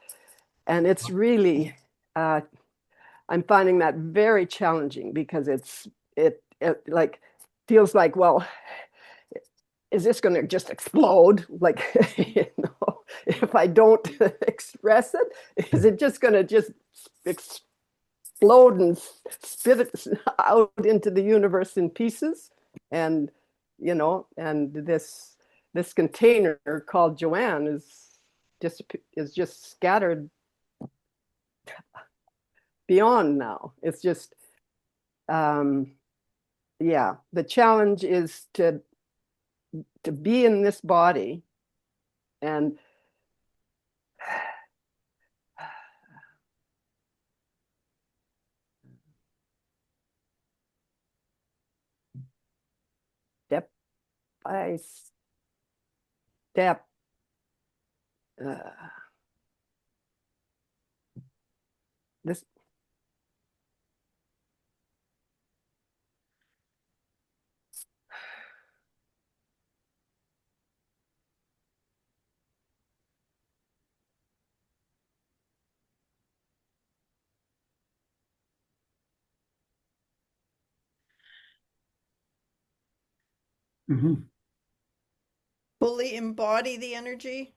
And it's really, uh, I'm finding that very challenging because it like feels like, well, is this going to just explode? Like, if I don't express it, is it just going to just explode and spit it out into the universe in pieces? And and this container called Joanne is is just scattered beyond now. It's just, yeah, the challenge is to be in this body and step by step, this Mhm. Fully embody the energy.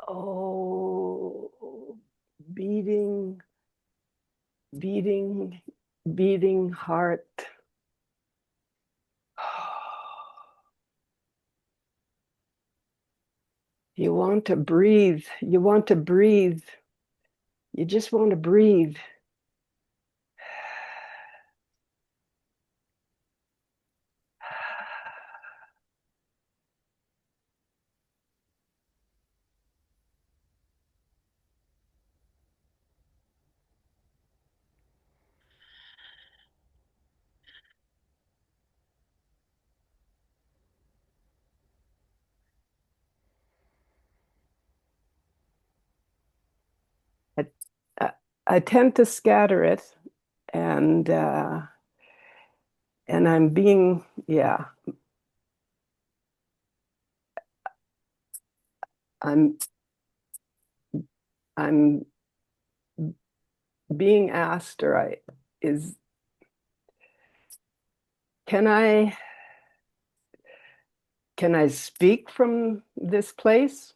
oh, beating, beating, beating heart. You want to breathe. You want to breathe. You just want to breathe. I, I tend to scatter it, and I'm being, yeah, I'm I'm being asked, or I is can I speak from this place?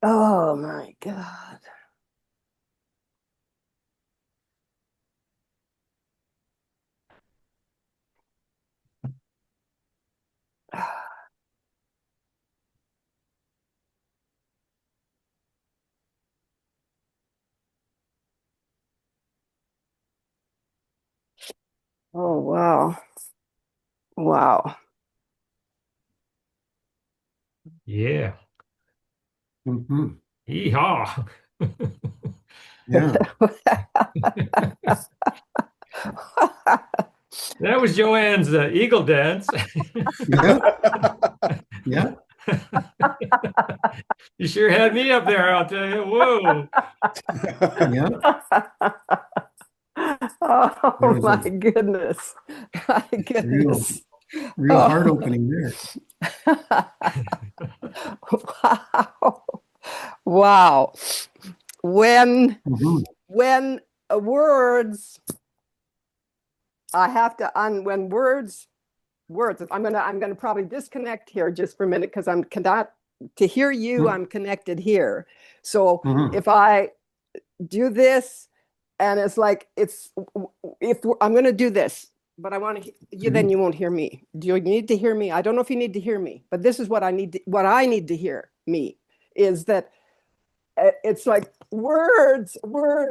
Oh my God. Oh, wow. Wow. Yeah. Mhm. Yeehaw. Yeah. That was Joanne's eagle dance. Yeah. Yeah. You sure had me up there, I'll tell you. Whoa. Yeah. There Oh was my a goodness. My real, goodness. real heart opening there. Wow. Wow. When Mhm. when words I have to when words I'm gonna probably disconnect here just for a minute because I'm cannot to hear you, I'm connected here. So Mhm. if I do this and it's like it's if I'm going to do this but I want to you then Mhm. you won't hear me. Do you need to hear me? I don't know if you need to hear me, but this is what I need to hear me is that it's like words when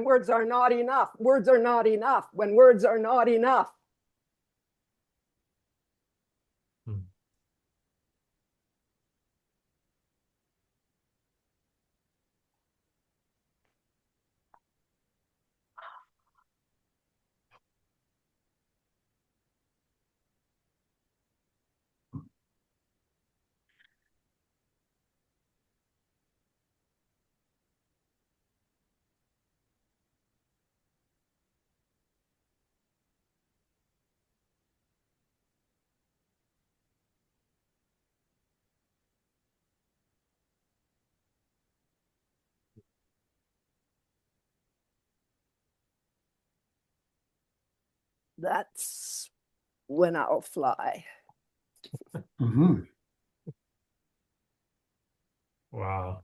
words are not enough, words are not enough when words are not enough. That's when I'll fly. Mhm. Wow.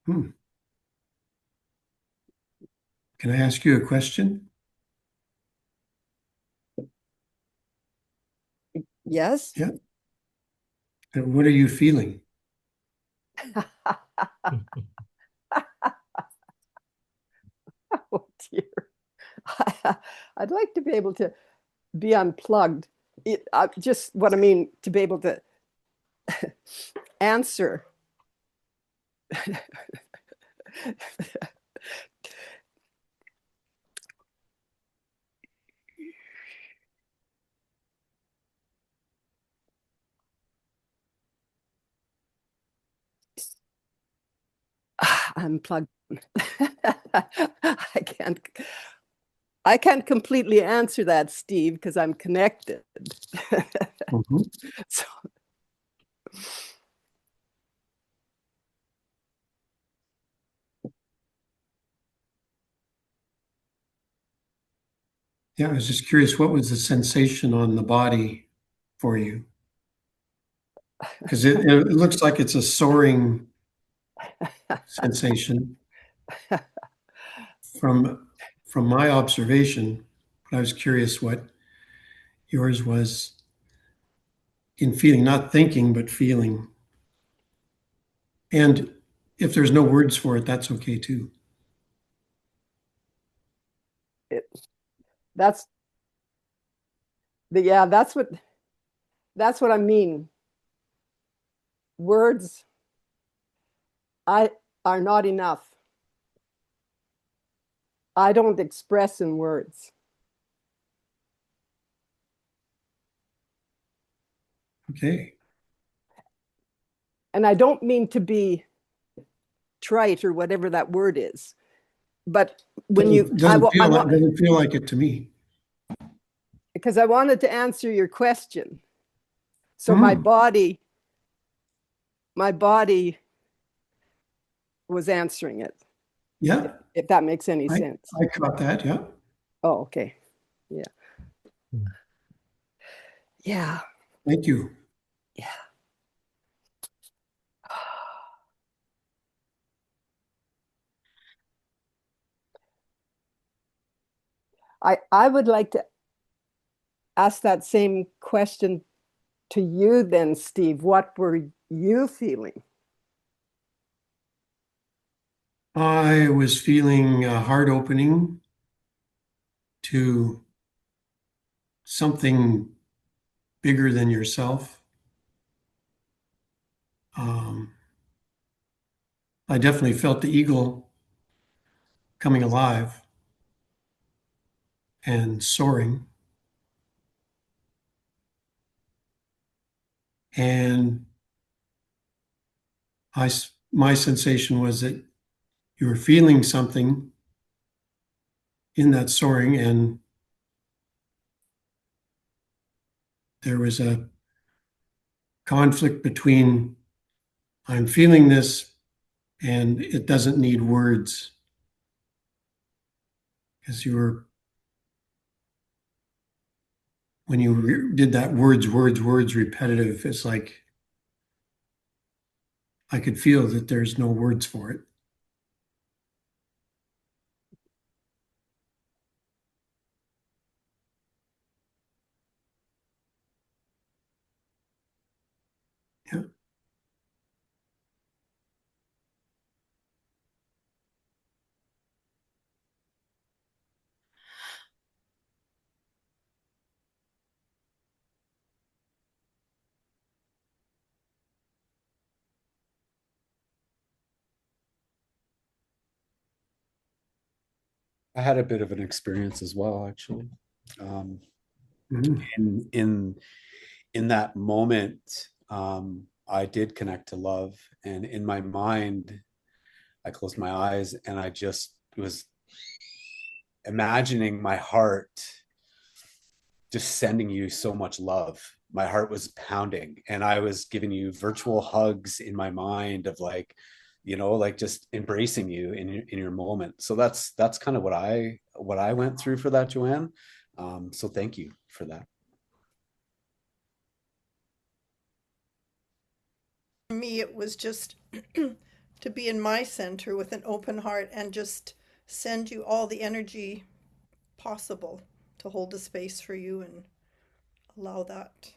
Hmm. Can I ask you a question? Yes. Yeah. What are you feeling? Oh dear. I'd like to be able to be unplugged. Just what I mean to be able to answer. Unplugged. I can't. I can't completely answer that, Steve, because I'm connected. Mhm. So, Yeah, I was just curious, what was the sensation on the body for you? Because it looks like it's a soaring sensation from my observation. But I was curious what yours was in feeling, not thinking, but feeling. And if there's no words for it, that's okay too. it, that's yeah. That's what I mean. Words I are not enough. I don't express in words. Okay. And I don't mean to be trite or whatever that word is. But when you, Doesn't feel like it to me. because I wanted to answer your question. So my body was answering it. Yeah. If that makes any sense. I caught that. Yeah. Oh, okay. Yeah. Yeah. Thank you. Yeah. I would like to ask that same question to you then, Steve. What were you feeling? I was feeling a heart opening to something bigger than yourself. I definitely felt the eagle coming alive and soaring. And my sensation was that you were feeling something in that soaring, and there was a conflict between I'm feeling this and it doesn't need words, because when you did that words repetitive, it's like I could feel that there's no words for it. Yeah. I had a bit of an experience as well, actually. Mhm. In that moment, I did connect to love, and in my mind, I closed my eyes and I just was imagining my heart just sending you so much love. My heart was pounding and I was giving you virtual hugs in my mind of like, like just embracing you in your moment. So that's kind of what I went through for that, Joanne. So thank you for that. For me, it was just to be in my center with an open heart and just send you all the energy possible to hold the space for you and allow that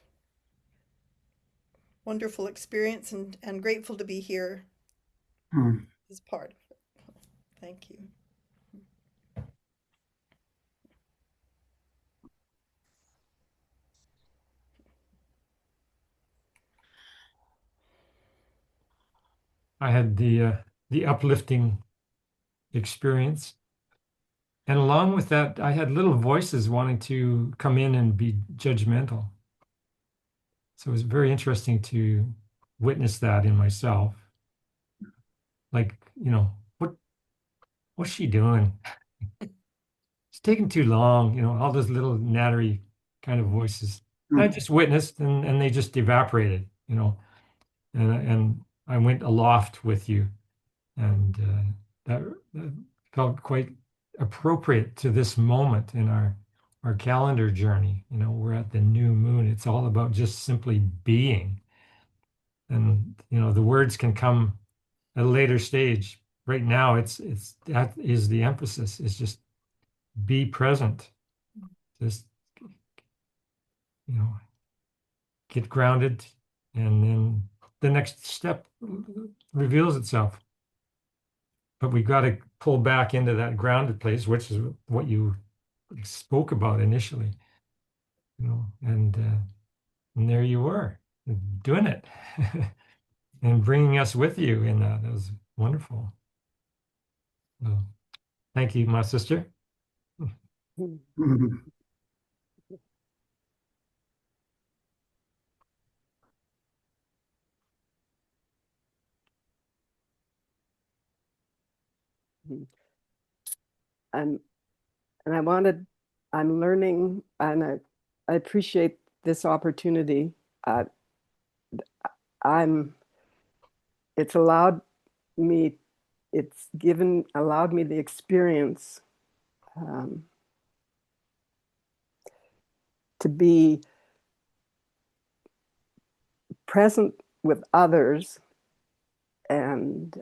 wonderful experience, and grateful to be here Mm. as part of it. Thank you. I had the uplifting experience, and along with that, I had little voices wanting to come in and be judgmental. So it was very interesting to witness that in myself. Like, what's she doing? It's taking too long, all those little nattery kind of voices. I Mm. just witnessed, and they just evaporated, and I went aloft with you, and that felt quite appropriate to this moment in our calendar journey. We're at the new moon. It's all about just simply being, and the words can come at a later stage. Right now, it's that is the emphasis. Is just be present. Just get grounded, and then the next step reveals itself. But we got to pull back into that grounded place, which is what you spoke about initially, and there you were doing it and bringing us with you in that. That was wonderful. So, thank you, my sister. Mhm. I'm and I wanted I'm learning and appreciate this opportunity. I'm. It's allowed me. It's allowed me the experience to be present with others and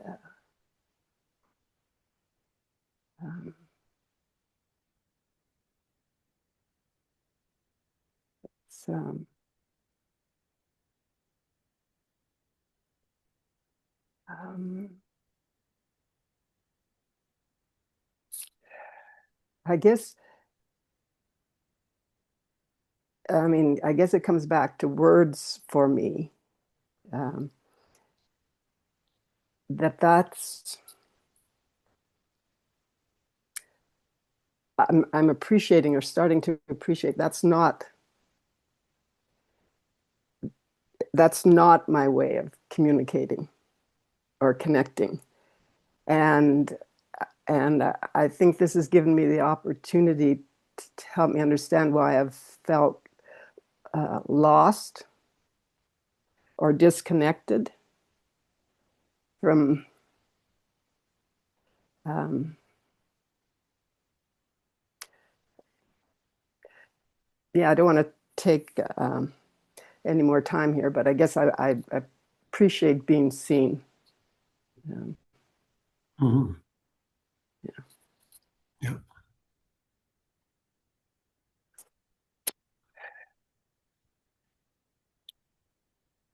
it's, I guess, I guess it comes back to words for me. That's I'm appreciating or starting to appreciate that's not my way of communicating or connecting. And I think this has given me the opportunity to help me understand why I've felt lost or disconnected from I don't want to take any more time here, but I guess I appreciate being seen. Mm-hmm. Yeah. Yeah.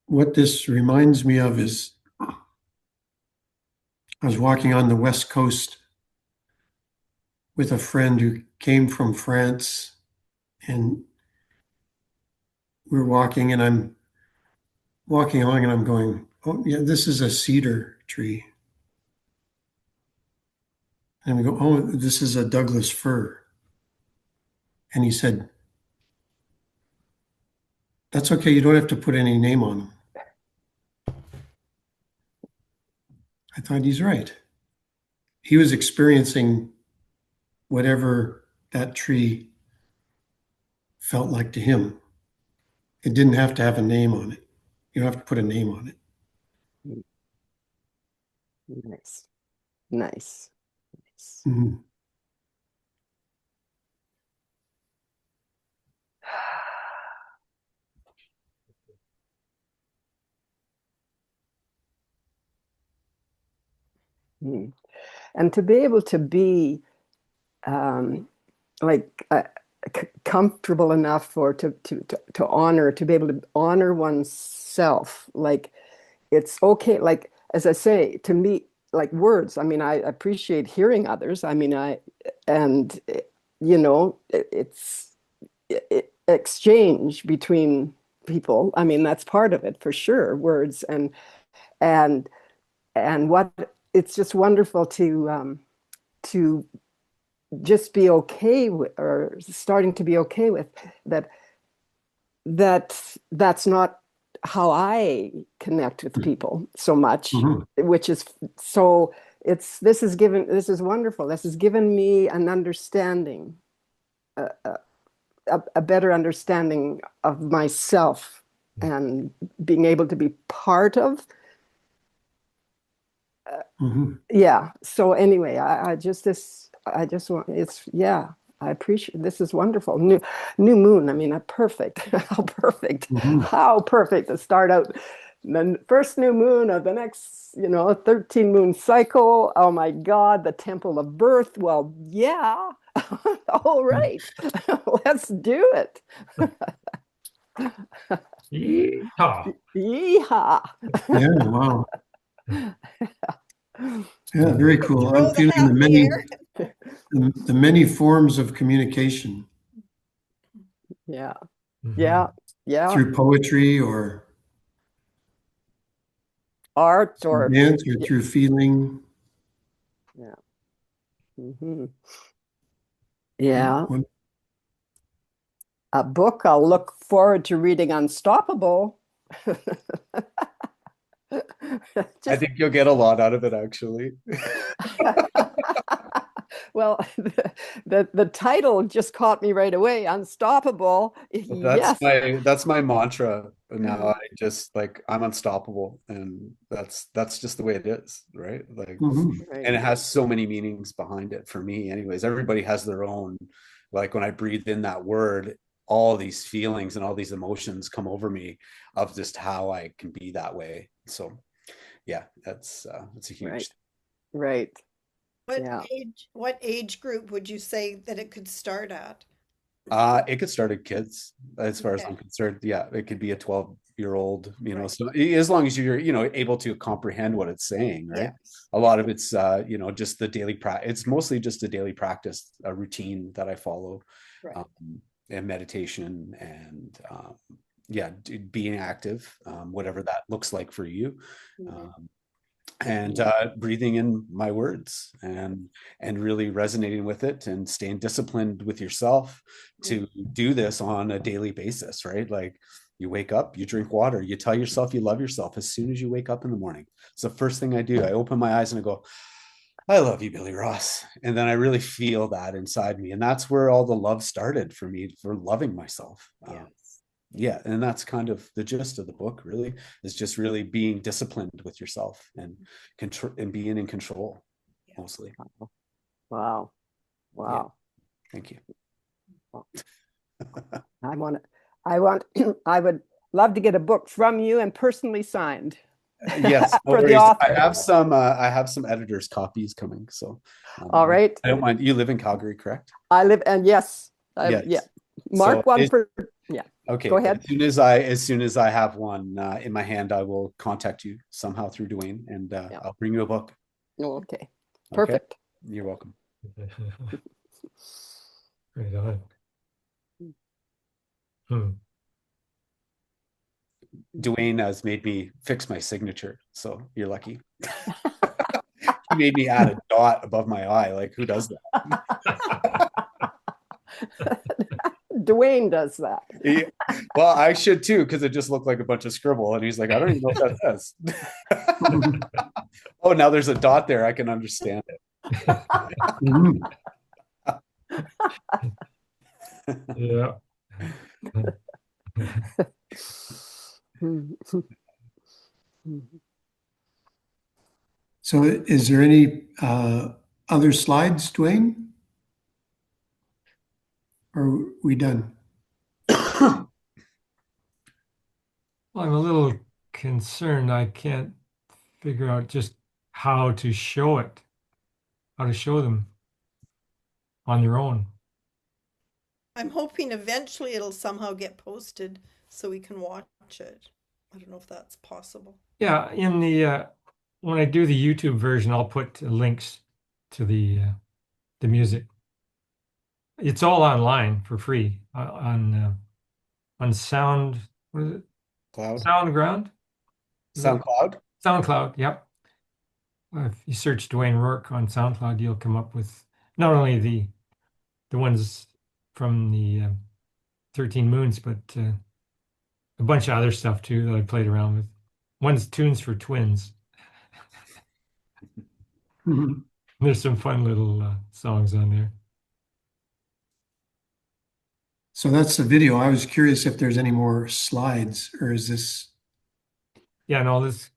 What this reminds me of is I was walking on the West Coast with a friend who came from France, and we're walking, and I'm walking along, and I'm going, "Oh, yeah, this is a cedar tree." And we go, "Oh, this is a Douglas fir." And he said, "That's okay. You don't have to put any name on them." I thought he's right. He was experiencing whatever that tree felt like to him. It didn't have to have a name on it. You don't have to put a name on it. Nice. Nice. Mm-hmm. And to be able to be like comfortable enough for to honor, to be able to honor oneself, like it's okay, like as I say, to me, like words, I appreciate hearing others, and it's exchange between people, that's part of it for sure, words, and what it's just wonderful to just be okay with, or starting to be okay with that, that's not how I connect with people so much, which is so this is wonderful. This has given me an understanding, a better understanding of myself, and being able to be part of. Yeah. So anyway, I just want, I appreciate, this is wonderful. New moon. Perfect. How perfect. How perfect to start out the first new moon of the next, 13 moon cycle. Oh my God, the temple of birth. Well, yeah. All right. Let's do it. Yeehaw. Yeehaw. Yeah, wow. Yeah, very cool. Throw I'm the feeling hat in the air. the many forms of communication Yeah. Mhm. Yeah. Yeah. through poetry or Art through or dance or through feeling. yeah. Yeah. A book I'll look forward to reading, Unstoppable. I think you'll get a lot out of it, actually. Well, the title just caught me right away. Unstoppable. Yes. That's my mantra now. I just like I'm unstoppable, and that's just the way it is, right? Like, Right. and it has so many meanings behind it for me. Anyways, everybody has their own. Like when I breathe in that word, all these feelings and all these emotions come over me of just how I can be that way. So yeah, that's a huge Right. thing. Right. What Yeah. age group would you say that it could start at? It could start at kids, as far as Okay. I'm concerned. Yeah, it could be a 12-year-old, Right. so as long as you're, able to comprehend what it's saying, right? Yes. A lot of it's, just the daily practice. It's mostly just a daily practice, a routine that I follow, Right. and meditation and, yeah, being active, whatever that looks like for you. Um, and breathing in my words and really resonating with it and staying disciplined with yourself to do this on a daily basis, right? Like you wake up, you drink water, you tell yourself you love yourself as soon as you wake up in the morning. It's the first thing I do. I open my eyes and I go, I love you, Billy Ross. And then I really feel that inside me. And that's where all the love started for me, for loving myself. Yes. Yeah, and that's kind of the gist of the book, really, is just really being disciplined with yourself and control and being in control, mostly. Wow. Wow. Thank you. I want I would love to get a book from you and personally signed. Yes, no For the worries. author. I have some editors' copies coming, so All right. I don't mind. You live in Calgary, correct? I live, and yes, Yes. yeah. Mark So one for, yeah. okay. Go ahead. As soon as I have one in my hand, I will contact you somehow through Dwayne, and Yeah. I'll bring you a book. Oh, okay. Okay? Perfect. You're welcome. Right on. Hmm. Dwayne has made me fix my signature, so you're lucky. He made me add a dot above my eye. Like, who does that? Dwayne does that. Well, I should too, because it just looked like a bunch of scribble. And he's like, I don't even know what that says. Oh, now there's a dot there. I can understand it. Yeah. So is there any other slides, Dwayne? Or are we done? Well, I'm a little concerned. I can't figure out just how to show it, how to show them on their own. I'm hoping eventually it'll somehow get posted so we can watch it. I don't know if that's possible. Yeah, in the when I do the YouTube version, I'll put links to the music. It's all online for free on Sound. What is it? Cloud. SoundGround. SoundCloud. SoundCloud. Yep. If you search Dwayne Rourke on SoundCloud, you'll come up with not only the ones from the 13 Moons, but a bunch of other stuff too that I played around with. One's Tunes for Twins. There's some fun little songs on there. So that's the video. I was curious if there's any more slides, or is this? Yeah, no, let's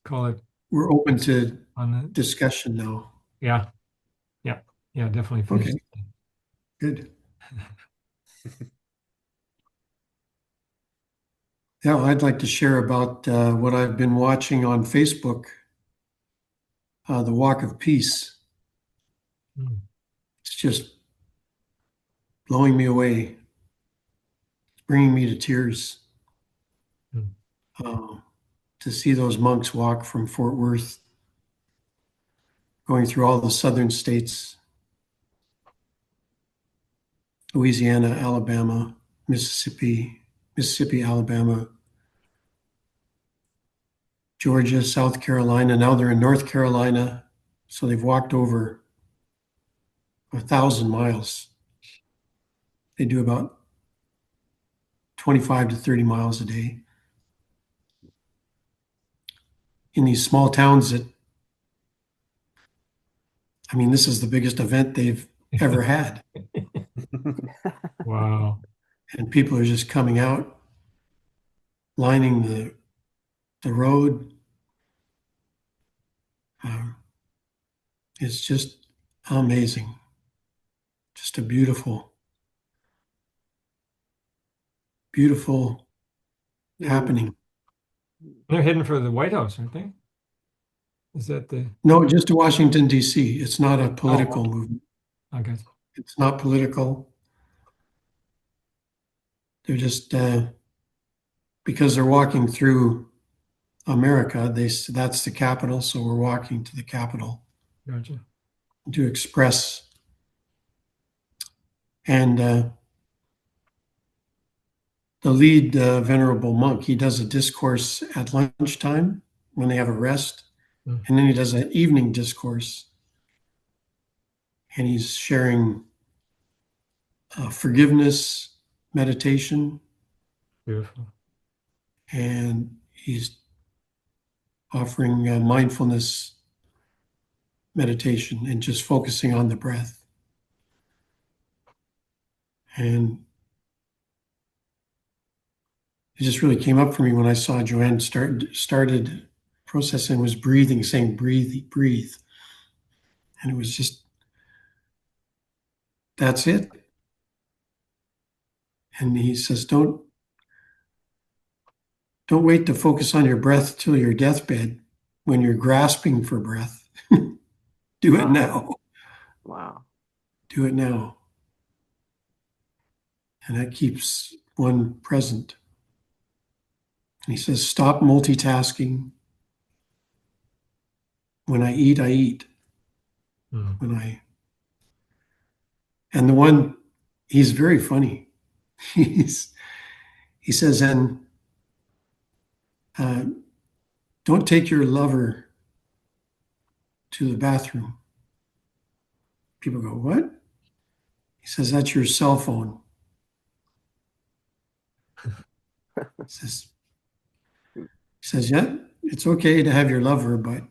call it. We're open to on the discussion now. Yeah, definitely. Okay, good. Yeah, I'd like to share about what I've been watching on Facebook, the Walk of Peace. It's just blowing me away. It's bringing me to tears to see those monks walk from Fort Worth, going through all the southern states, Louisiana, Alabama, Mississippi, Alabama, Georgia, South Carolina. Now they're in North Carolina. So they've walked over 1,000 miles. They do about 25 to 30 miles a day in these small towns that I mean, this is the biggest event they've ever had. Wow. And people are just coming out, lining the road. It's just amazing. Just a beautiful, beautiful happening. They're heading for the White House, aren't they? Is that the? No, just to Washington, D.C. It's not a political movement. Okay. It's not political. They're just, because they're walking through America, that's the capital, so we're walking to the capital Gotcha. to express. And the lead venerable monk, he does a discourse at lunchtime when they have a rest, and then he does an evening discourse, and he's sharing forgiveness meditation, Beautiful. and he's offering mindfulness meditation and just focusing on the breath. And it just really came up for me when I saw Joanne started processing, was breathing, saying, breathe, breathe. And it was just, that's it. And he says, don't wait to focus on your breath till your deathbed when you're grasping for breath. Do it now. Wow. Do it now. And that keeps one present. And he says, stop multitasking. When I eat, I eat. And the one, he's very funny. He says, and don't take your lover to the bathroom. People go, what? He says, that's your cell phone. He says, yeah, it's okay to have your lover, but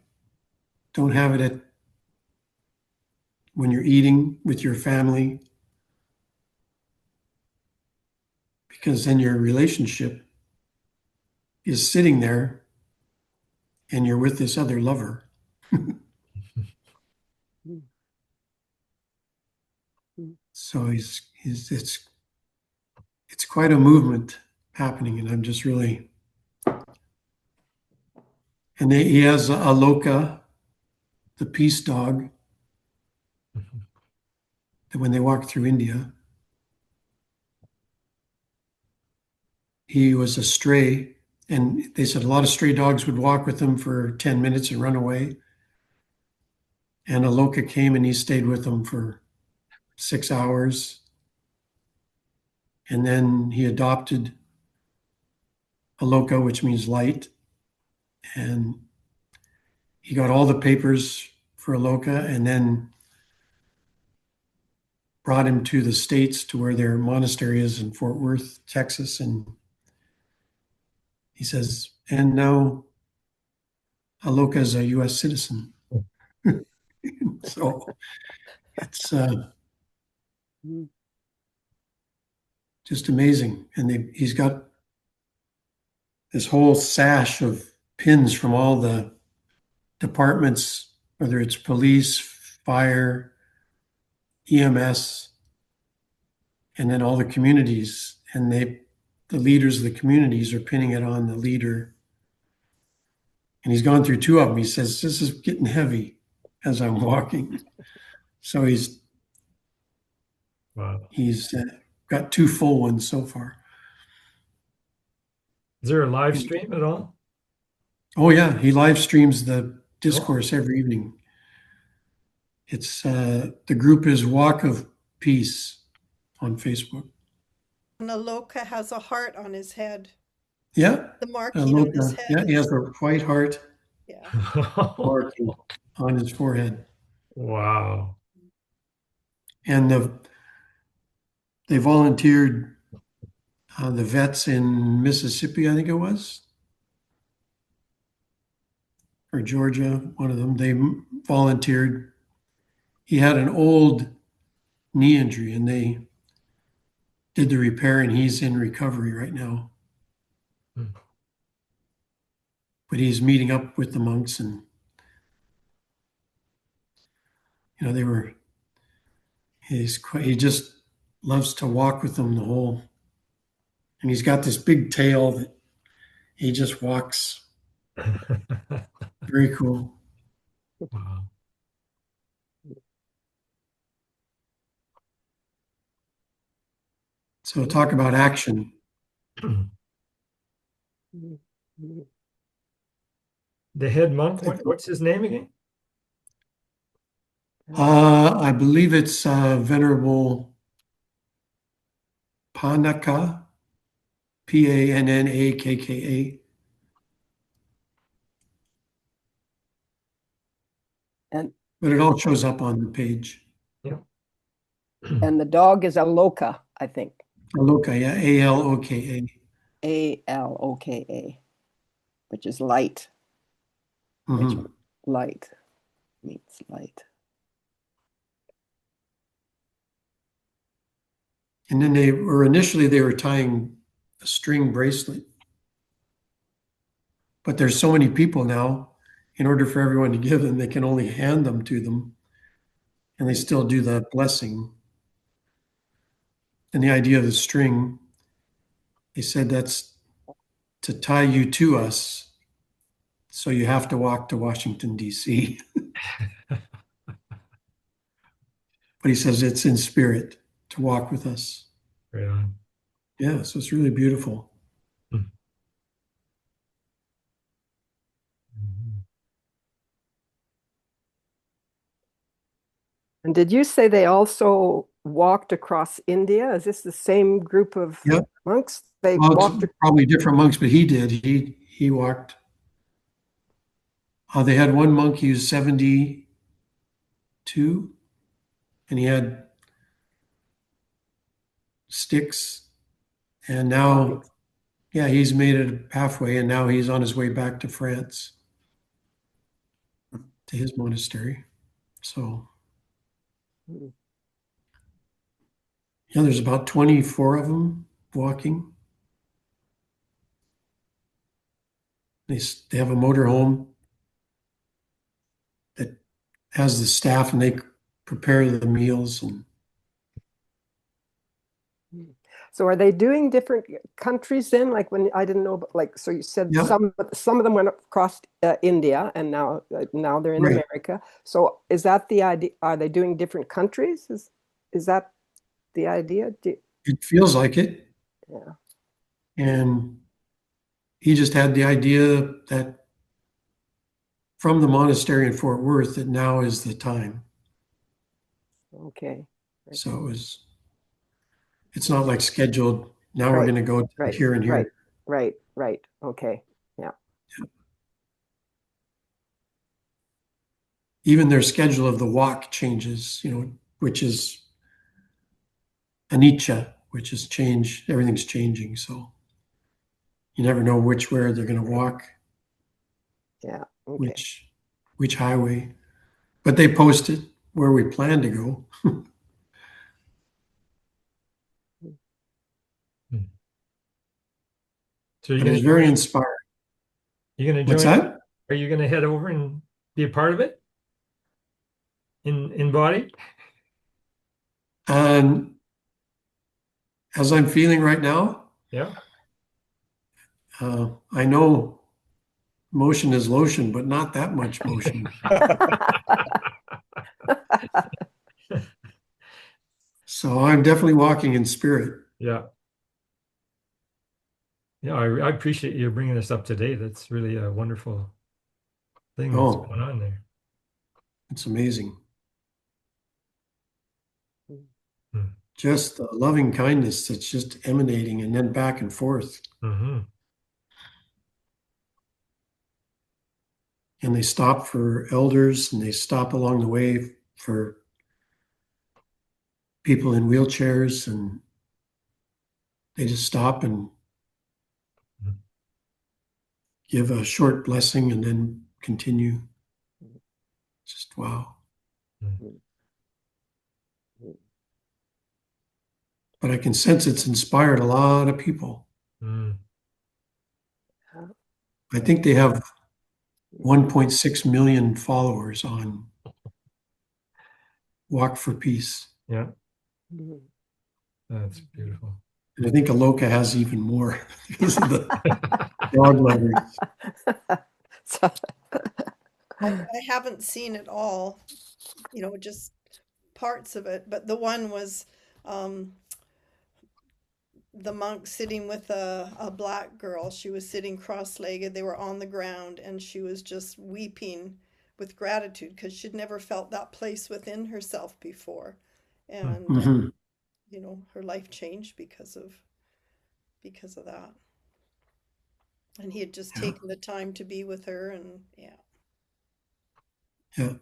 don't have it when you're eating with your family, because then your relationship is sitting there and you're with this other lover. So it's quite a movement happening, and I'm just really. And he has a Aloka, the peace dog, that when they walk through India, he was a stray, and they said a lot of stray dogs would walk with him for 10 minutes and run away. And Aloka came and he stayed with them for 6 hours. And then he adopted Aloka, which means light. And he got all the papers for Aloka and then brought him to the States, to where their monastery is in Fort Worth, Texas. And he says, and now Aloka is a US citizen. So it's just amazing. And he's got this whole sash of pins from all the departments, whether it's police, fire, EMS, and then all the communities. And the leaders of the communities are pinning it on the leader. And he's gone through 2 of them. He says, this is getting heavy as I'm walking. So he's got 2 full ones so far. Is there a live stream at all? Oh yeah, he live streams the discourse every evening. It's the group is Walk of Peace on Facebook. And Aloka has a heart on his head. Yeah. The marking on his head. Yeah, he has a white heart. Yeah. Marking on his forehead. Wow. And they volunteered the vets in Mississippi, I think it was, or Georgia, one of them. They volunteered he had an old knee injury, and they did the repair, and he's in recovery right now. Hmm. But he's meeting up with the monks, and they were. He just loves to walk with them and he's got this big tail that he just walks. Very cool. Wow. So talk about action. The head monk, what's his name again? I believe it's Venerable Panaka, Pannakka. But it all shows up on the page. Yeah. And the dog is Aloka, I think. Aloka, yeah, Aloka. Aloka, which is light. Mm-hmm. Which light means light. And then initially they were tying a string bracelet. But there's so many people now, in order for everyone to give them, they can only hand them to them. And they still do the blessing. And the idea of the string, they said that's to tie you to us. So you have to walk to Washington, D.C. But he says it's in spirit to walk with us. Right on. Yeah, so it's really beautiful. Mhm. And did you say they also walked across India? Is this the same group of monks? They walked. It's probably different monks, but he did. He walked. They had one monk, he was 72, and he had sticks. And now, he's made it halfway, and now he's on his way back to France, to his monastery. So, there's about 24 of them walking. They have a motorhome that has the staff, and they prepare the meals. And So are they doing different countries then? Like when I didn't know, like so you said some of them went across India, and now they're in America. So is that the idea? Are they doing different countries? Is that the idea? It feels like it. Yeah. And he just had the idea that from the monastery in Fort Worth that now is the time. Okay. So it's not like scheduled. Now we're going to go here and here. Right. Okay. Yeah. Even their schedule of the walk changes, which is anicca, which is change. Everything's changing. So you never know where they're going to walk. Yeah. Okay. Which highway. But they posted where we plan to go. So it was very inspiring. You're going to join? What's that? Are you going to head over and be a part of it in body? And as I'm feeling right now, I know motion is lotion, but not that much motion. So I'm definitely walking in spirit. Yeah. I appreciate you bringing us up to date. That's really a wonderful thing that's going on there. It's amazing. Just the loving kindness that's just emanating and then back and forth. Mm-hmm. And they stop for elders, and they stop along the way for people in wheelchairs, and they just stop and give a short blessing and then continue. Just wow. But I can sense it's inspired a lot of people. Mm. I think they have 1.6 million followers on Walk for Peace. Yeah, that's beautiful. And I think Aloka has even more because of the dog lovers. So, I haven't seen it all, just parts of it. But the one was um, the monk sitting with a black girl. She was sitting cross-legged. They were on the ground, and she was just weeping with gratitude because she'd never felt that place within herself before. And Mhm. her life changed because of that. And he had just Yeah. taken the time to be with her, and yeah. Yeah.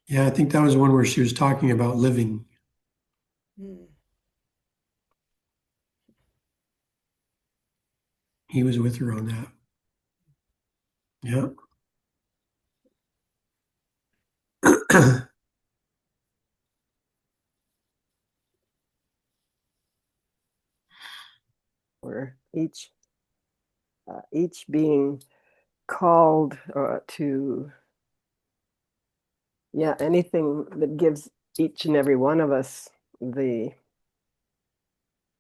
Yeah, I think that was one where she was talking about living. Mm. He was with her on that. Yeah. we're each being called to, anything that gives each and every one of us the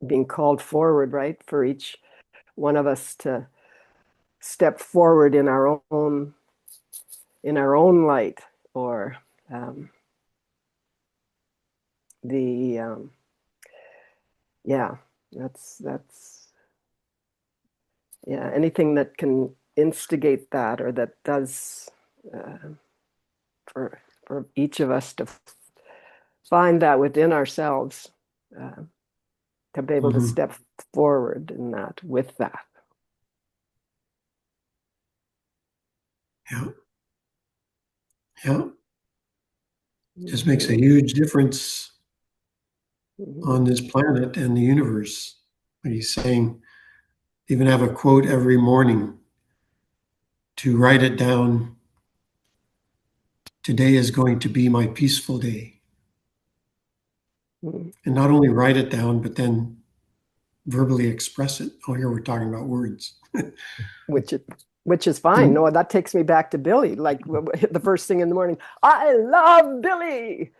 being called forward, right? For each one of us to step forward in our own light, or the yeah, that's anything that can instigate that, or that does for each of us to find that within ourselves, to be able to Mhm. step forward in that, with that. Yeah. Yeah. Just makes a huge difference on this planet and the universe. What he's saying, even have a quote every morning to write it down. Today is going to be my peaceful day. Mhm. And not only write it down, but then verbally express it. Oh, here we're talking about words. Which is fine. No, that takes me back to Billy. Like the first thing in the morning, I love Billy.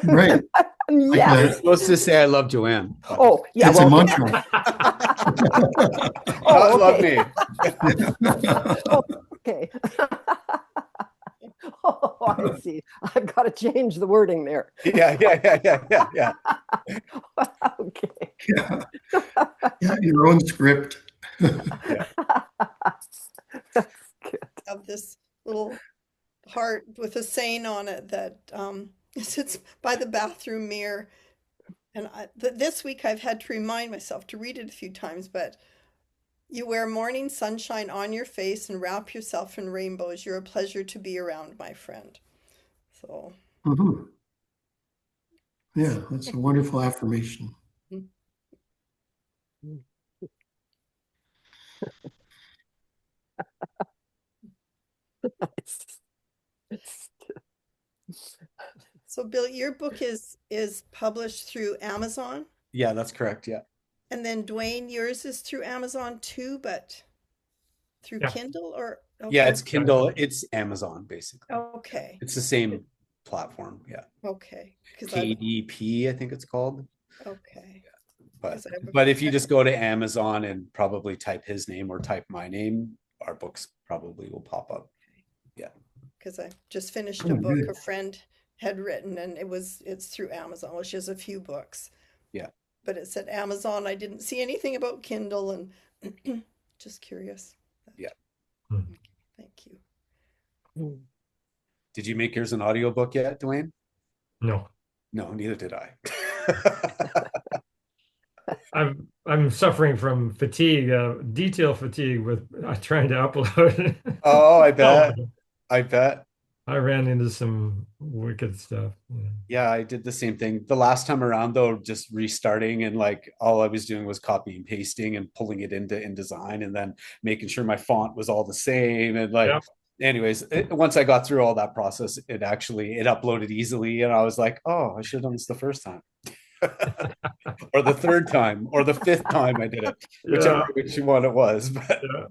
Right. Yes. You're supposed to say I love Joanne. Oh, yeah. It's Well, a mantra. oh, Love okay. me. Okay. Oh, I see. I've got to change the wording there. Yeah. Okay. Yeah. Yeah, your own script. Yeah. That's good. Of this little heart with a saying on it that sits by the bathroom mirror. And this week I've had to remind myself to read it a few times, but you wear morning sunshine on your face and wrap yourself in rainbows. You're a pleasure to be around, my friend. So, Mhm. Yeah, that's a wonderful affirmation. so Bill, your book is published through Amazon, Yeah, that's correct. Yeah. and then Dwayne, yours is through Amazon too, but through Yeah. Kindle, or Yeah, okay. it's Kindle. It's Amazon, basically. Okay. It's the same platform. Yeah. Okay. Because KDP, I think it's called. okay. But 'Cause I have a but if you friend- just go to Amazon and probably type his name or type my name, our books probably will pop up. Yeah. because I just finished Oh, a book good. a friend had written, and it's through Amazon. Well, she has a few books. Yeah. But it said Amazon. I didn't see anything about Kindle, and just curious. Yeah. Thank you. Did you make yours an audiobook yet, Dwayne? No, No, neither did I. I'm suffering from fatigue, detail fatigue with trying to upload. Oh, I bet. I bet. I ran into some wicked stuff. Yeah, I did the same thing. The last time around, though, just restarting and like all I was doing was copy and pasting and pulling it into InDesign and then making sure my font was all the same and like Yeah. anyways, once I got through all that process, it uploaded easily, and I was like, oh, I should have done this the first time. Or the third time, or the fifth time I did it, whichever which one it was. But Yeah.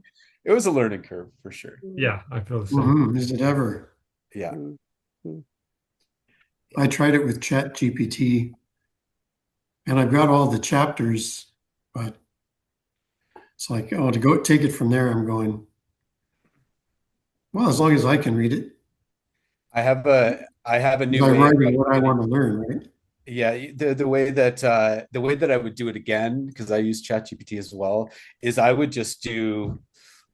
it was a learning curve for sure. Yeah, I feel the same. Is it ever? Yeah. I tried it with Chat GPT, and I've got all the chapters, but it's like, oh, to go take it from there, I'm going, well, as long as I can read it, I have a new I'm way writing of what I getting, want to learn, right? yeah, the way that I would do it again, because I use ChatGPT as well, is I would just do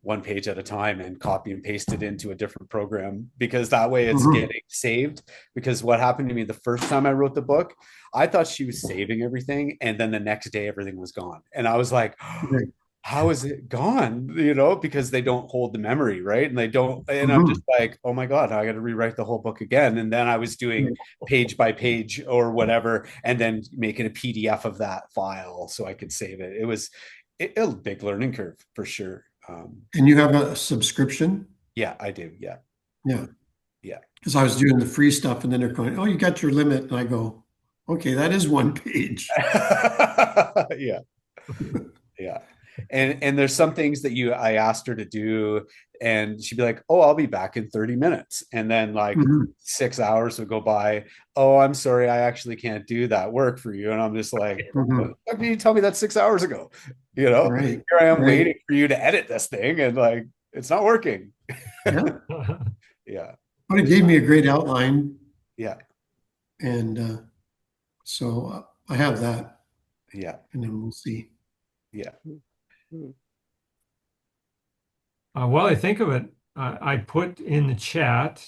one page at a time and copy and paste it into a different program, because that way it's getting saved. Because what happened to me the first time I wrote the book, I thought she was saving everything, and then the next day everything was gone, and I was like, Right. how is it gone? Because they don't hold the memory, right? And they don't, and I'm just like, oh my God, I got to rewrite the whole book again. And then I was doing page by page or whatever, and then making a PDF of that file so I could save it. It was a big learning curve for sure. And you have a subscription? Yeah, I do. Yeah. Yeah. Yeah. Because I was doing the free stuff, and then they're going, oh, you got your limit. And I go, okay, that is one page. Yeah. Yeah. And there's some things that I asked her to do, and she'd be like, oh, I'll be back in 30 minutes. And then like 6 hours would go by. Oh, I'm sorry, I actually can't do that work for you. And I'm just like, how can you tell me that 6 hours ago? Right. Here I am waiting for you to edit this thing, and like, it's not working. Yeah. Yeah. But it gave me a great outline. Yeah. And so I have that. Yeah. And then we'll see. Yeah. While I think of it, I put in the chat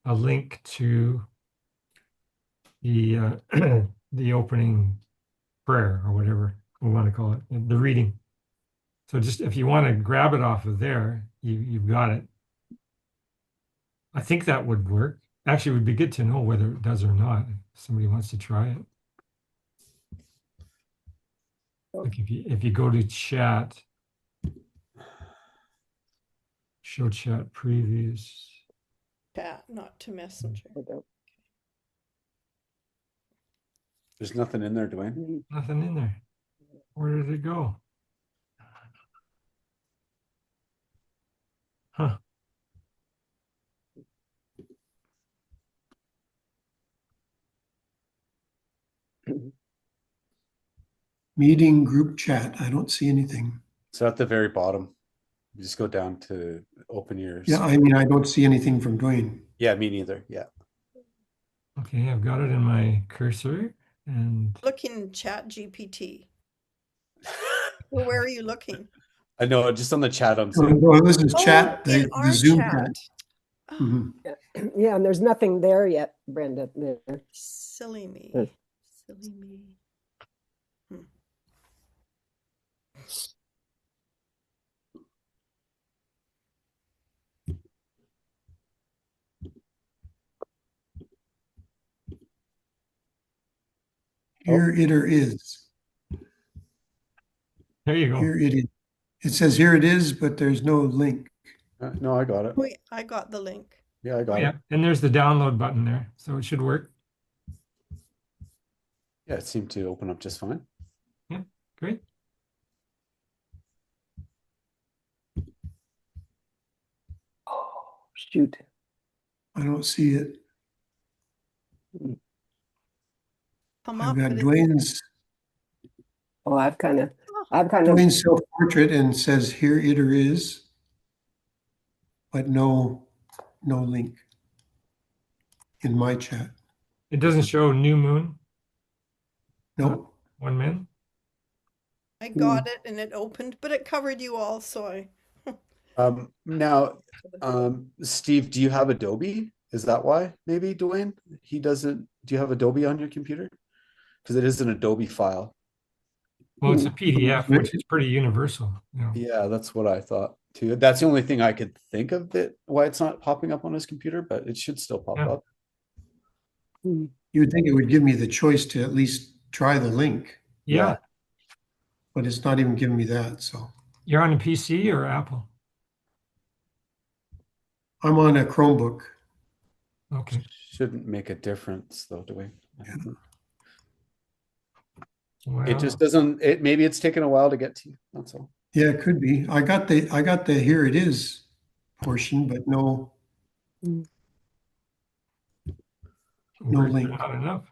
a link to the the opening prayer, or whatever we want to call it, the reading. So just if you want to grab it off of there, you've got it. I think that would work. Actually, it would be good to know whether it does or not, if somebody wants to try it. Like if you go to chat, show chat previews. Chat, not to Messenger. There's nothing in there, Dwayne. Nothing in there. Where did it go? Huh. Meeting group chat. I don't see anything. So at the very bottom, you just go down to open your. Yeah, I mean, I don't see anything from Dwayne. Yeah, me neither. Yeah. Okay, I've got it in my cursor, and Looking in Chat GPT. Well, where are you looking? I know, just on the chat on Oh, Zoom. no, this is chat, in the our Zoom chat. chat. Mhm. Yeah, and there's nothing there yet, Brenda. There. Silly me. Silly me. Here it is. there you go. Here it is. It says here it is, but there's no link. No, I got it. Wait, I got the link. Yeah, I got Yeah, it. and there's the download button there, so it should work. Yeah, it seemed to open up just fine. Yeah, great. Oh, shoot. I don't see it. Come I've up. got but it- Dwayne's I've kind of Dwayne's self-portrait and says here it is, but no link in my chat. It doesn't show new moon, Nope. 1 min. I got it and it opened, but it covered you all, so I. Now, Steve, do you have Adobe? Is that why? Maybe Dwayne? He doesn't. Do you have Adobe on your computer? Because it is an Adobe file. Well, it's a PDF, which is pretty universal. You know. Yeah, that's what I thought too. That's the only thing I could think of it why it's not popping up on his computer, but it should still pop Yeah. up. You would think it would give me the choice to at least try the link, Yeah. but it's not even giving me that. So You're on a PC or Apple? I'm on a Chromebook. Okay. Shouldn't make a difference though, do we? Well, It just doesn't, maybe it's taken a while to get to you. That's all. Yeah, it could be. I got the here it is portion, but no words are link. not enough.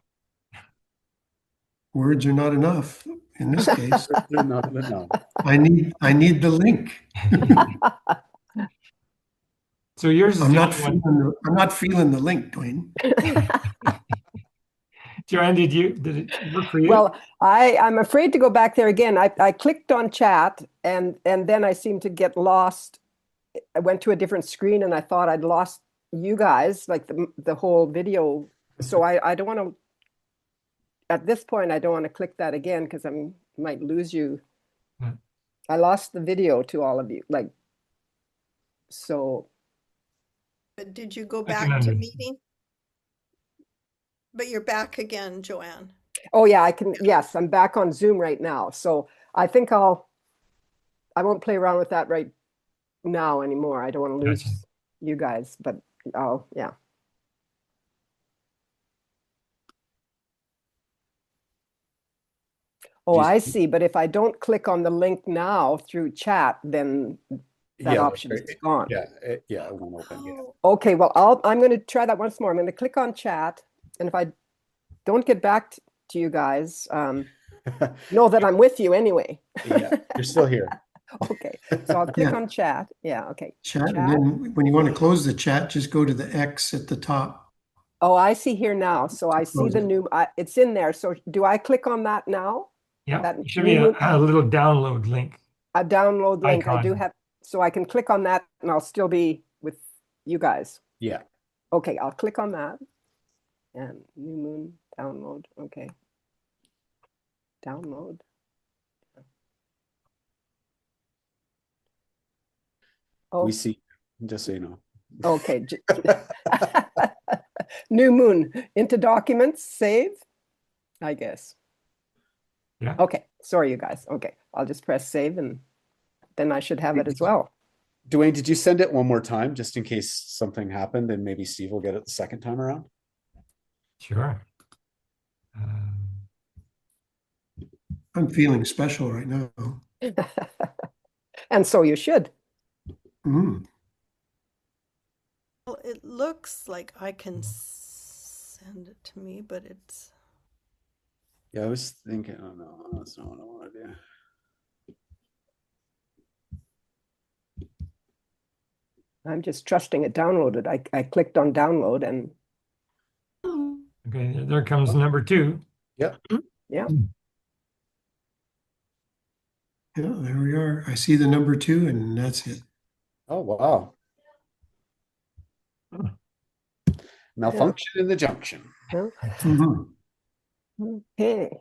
Words are not enough in this case. No. I need the link. So yours is I'm the not only one. I'm not feeling the link, Dwayne. Joanne, did it work for you? Well, I'm afraid to go back there again. I clicked on chat and then I seemed to get lost. I went to a different screen and I thought I'd lost you guys, like the whole video. So I don't want to, at this point, I don't want to click that again because I might lose you. Yeah. I lost the video to all of you. Like, so. But did you go I can back to understand. meeting? But you're back again, Joanne. Oh yeah, I can. Yes, I'm back on Zoom right now. So I think I won't play around with that right now anymore. I don't want to lose Gotcha. you guys, but oh yeah. Oh, I see. But if I don't click on the link now through chat, then that option is gone. Yeah, it won't open. Yeah. Oh, Okay, well, I'm going to try that once more. I'm going to click on chat, and if I don't get back to you guys, know that I'm with you anyway. Yeah, you're still here. Okay, so I'll click Yeah. on chat. Yeah, okay. Chat, and then when you want to close the chat, just go to the X at the top. Oh, I see here now. So I see Close the it. new, it's in there. So do I click on that now? Yeah, That it should be new- a little download link. A download link. I do Icon. have, so I can click on that and I'll still be with you guys. Yeah. Okay, I'll click on that. And new moon download. Okay. Download. Oh, We see, just so you know. okay. New moon into documents, save, I guess. Yeah. Okay, sorry, you guys. Okay, I'll just press save and then I should have it as well. Dwayne, did you send it one more time just in case something happened and maybe Steve will get it the second time around? Sure. I'm feeling special right now. And so you should. Mm. well, it looks like I can send it to me, but it's. Yeah, I was thinking, oh no, that's not what I want to do. I'm just trusting it downloaded. I clicked on download and Okay, there comes number 2. Yep. yeah. Yeah, there we are. I see the number 2, and that's it. Oh, wow. Malfunction in the junction. Mhm. Okay.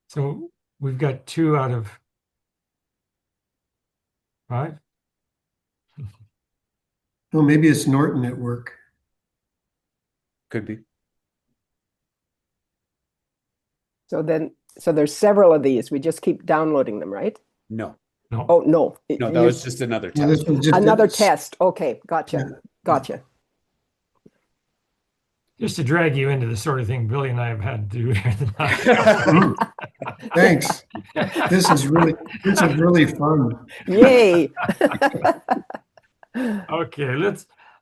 So we've got 2 out of 5. Well, maybe it's Norton at work. Could be. So there's several of these. We just keep downloading them, right? No. No. Oh, no. No, that was just another Yeah, test. this was just Another test. Okay, gotcha. Yeah. Gotcha. Just to drag you into the sort of thing Billy and I have had to do here tonight. Mm. Thanks. This is really fun. Yay. Okay,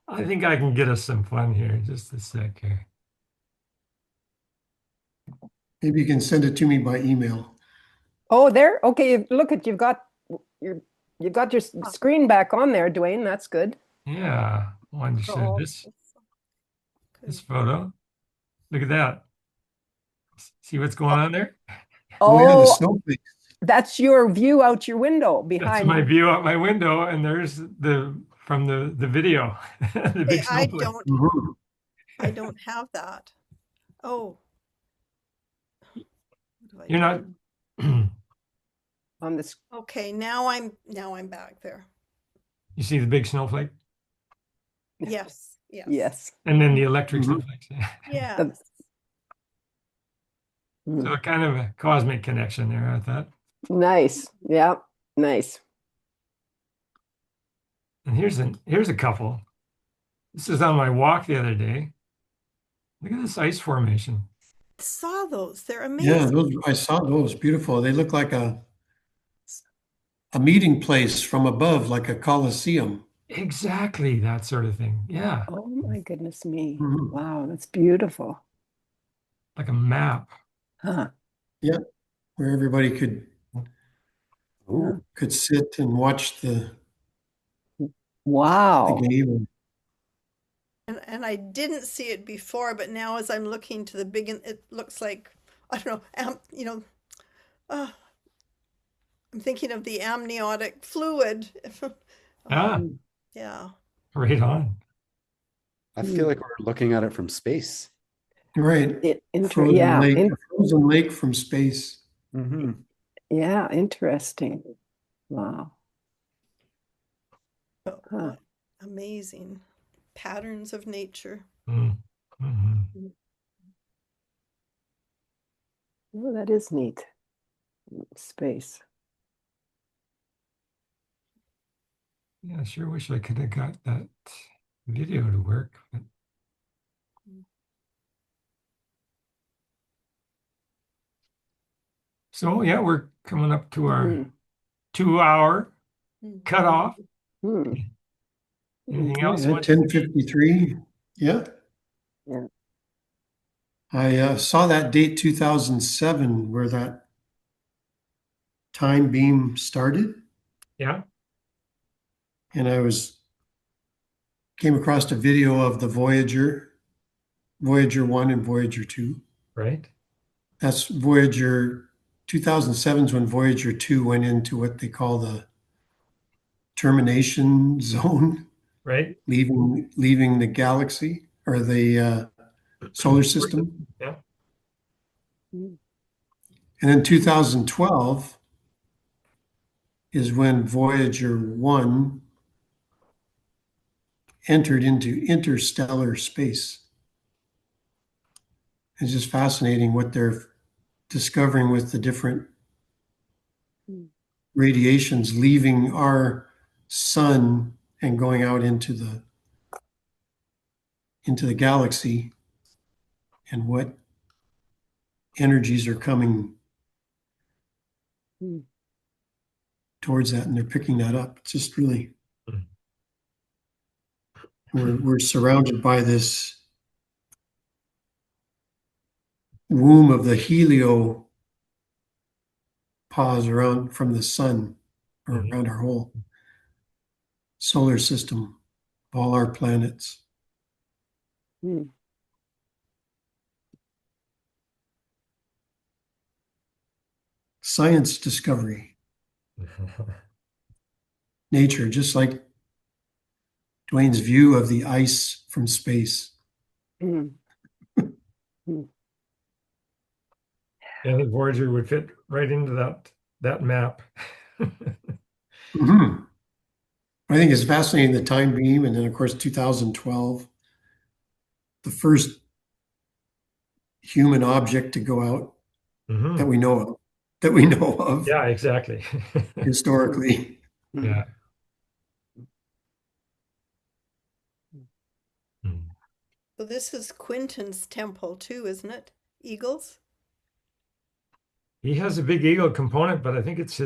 I think I can get us some fun here. Just a sec here. Maybe you can send it to me by email. Oh, there. Okay, look at you've got your screen back on there, Dwayne. That's good. Yeah, I wanted to show Oh, this photo. Look at that. See what's going on there? Oh, yeah, the Oh, snowflakes. that's your view out your window That's behind. my view out my window, and there's from the video. The big I snowflake. Mhm. I don't have that. Oh. What have I You're not. done? on this. Okay, now I'm back there. You see the big snowflake, Yes. Yes. Yes. and then the electric Mhm. snowflakes. Yes. So kind of a cosmic connection there, I thought. Nice. Yeah. Nice. And here's a couple. This is on my walk the other day. Look at this ice formation. Saw those. They're Yeah, amazing. I saw those. Beautiful. They look like a meeting place from above, like a coliseum. Exactly that sort of thing. Yeah, Oh my goodness me. Mhm. Wow, that's beautiful. like a map. Huh. Yeah, where everybody could Ooh, sit and watch the Wow. game. And I didn't see it before, but now as I'm looking to the big, it looks like, I don't know, uh, I'm thinking of the amniotic fluid. Ah, Yeah. right on. I feel like we're looking at it from space. Right. Yeah, A frozen lake from space. Mm-hmm. yeah, interesting. Wow. Oh, Huh. amazing patterns of nature. Mm. Mhm. Oh, that is neat. Space. Yeah, I sure wish I could have got that video to work. But... So yeah, we're coming up to our 2 hour cutoff. Hmm. Anything else? At 10:53. Yeah. Yeah. I saw that date 2007 where that time beam started, Yeah, and came across a video of the Voyager 1 and Voyager 2. right. That's Voyager 2007 is when Voyager 2 went into what they call the termination zone, Right. leaving the galaxy or the solar system. Yeah. Hmm. And then 2012 is when Voyager 1 entered into interstellar space. It's just fascinating what they're discovering with the different radiations leaving our sun and going out into the galaxy, and what energies are coming Hmm. towards that, and they're picking that up. It's just really, we're surrounded by this womb of the helio pause around from the sun around our whole solar system, all our planets. Hmm. Science discovery, nature, just like Dwayne's view of the ice from space. Hmm. Hmm. I think Voyager would fit right into that map. Mhm. I think it's fascinating, the time beam, and then of course 2012, the first human object to go out Mhm. that we know of Yeah, exactly. historically. Yeah. Mm. So this is Quentin's temple too, isn't it? Eagles? He has a big ego component, but I think it's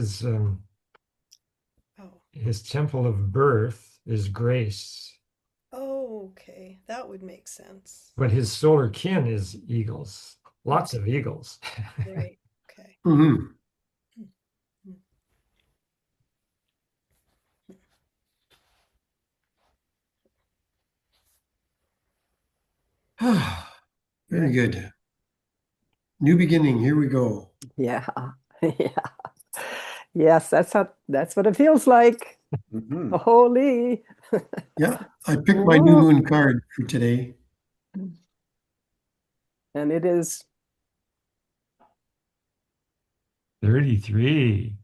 Oh, his temple of birth is grace, oh, okay. That would make sense. but his solar kin is eagles. Lots of eagles. Right. Okay. Mhm. Very good. New beginning. Here we go. Yeah. Yeah. Yes, that's what it feels like. Mm-hmm. Holy. Yeah, I picked my new moon card for today. And it is 33.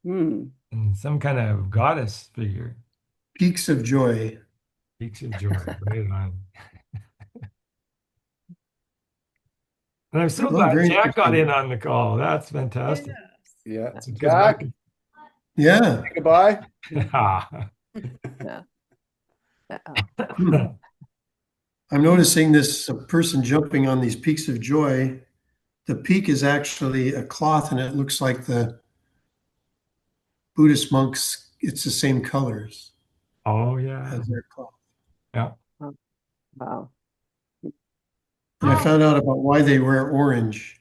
hmm. And some kind of goddess figure. Peaks of joy. Peaks of joy. Right on. And I'm so Oh, glad very Jack got in interesting. on the call. That's fantastic. Yeah. Because Jack, Yeah. goodbye. my Yeah. I'm noticing this person jumping on these peaks of joy. The peak is actually a cloth, and it looks like the Buddhist monks. It's the same colors Oh yeah. as their cloth. Yeah. Wow. And I found out about why they wear orange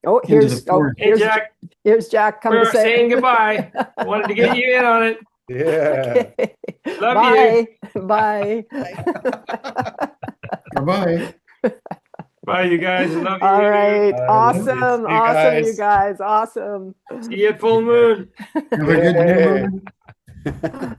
Oh, into the here's forest. Hey Jack, here's Jack. Come we're to say saying goodbye. Wanted to get you in on it. Yeah. Okay. Love Bye. Bye. Bye-bye. Bye, you guys. Love you. All right. love you. Awesome. See you Awesome, you guys. guys. Awesome. See you at full moon. Have a good new Yay. moon.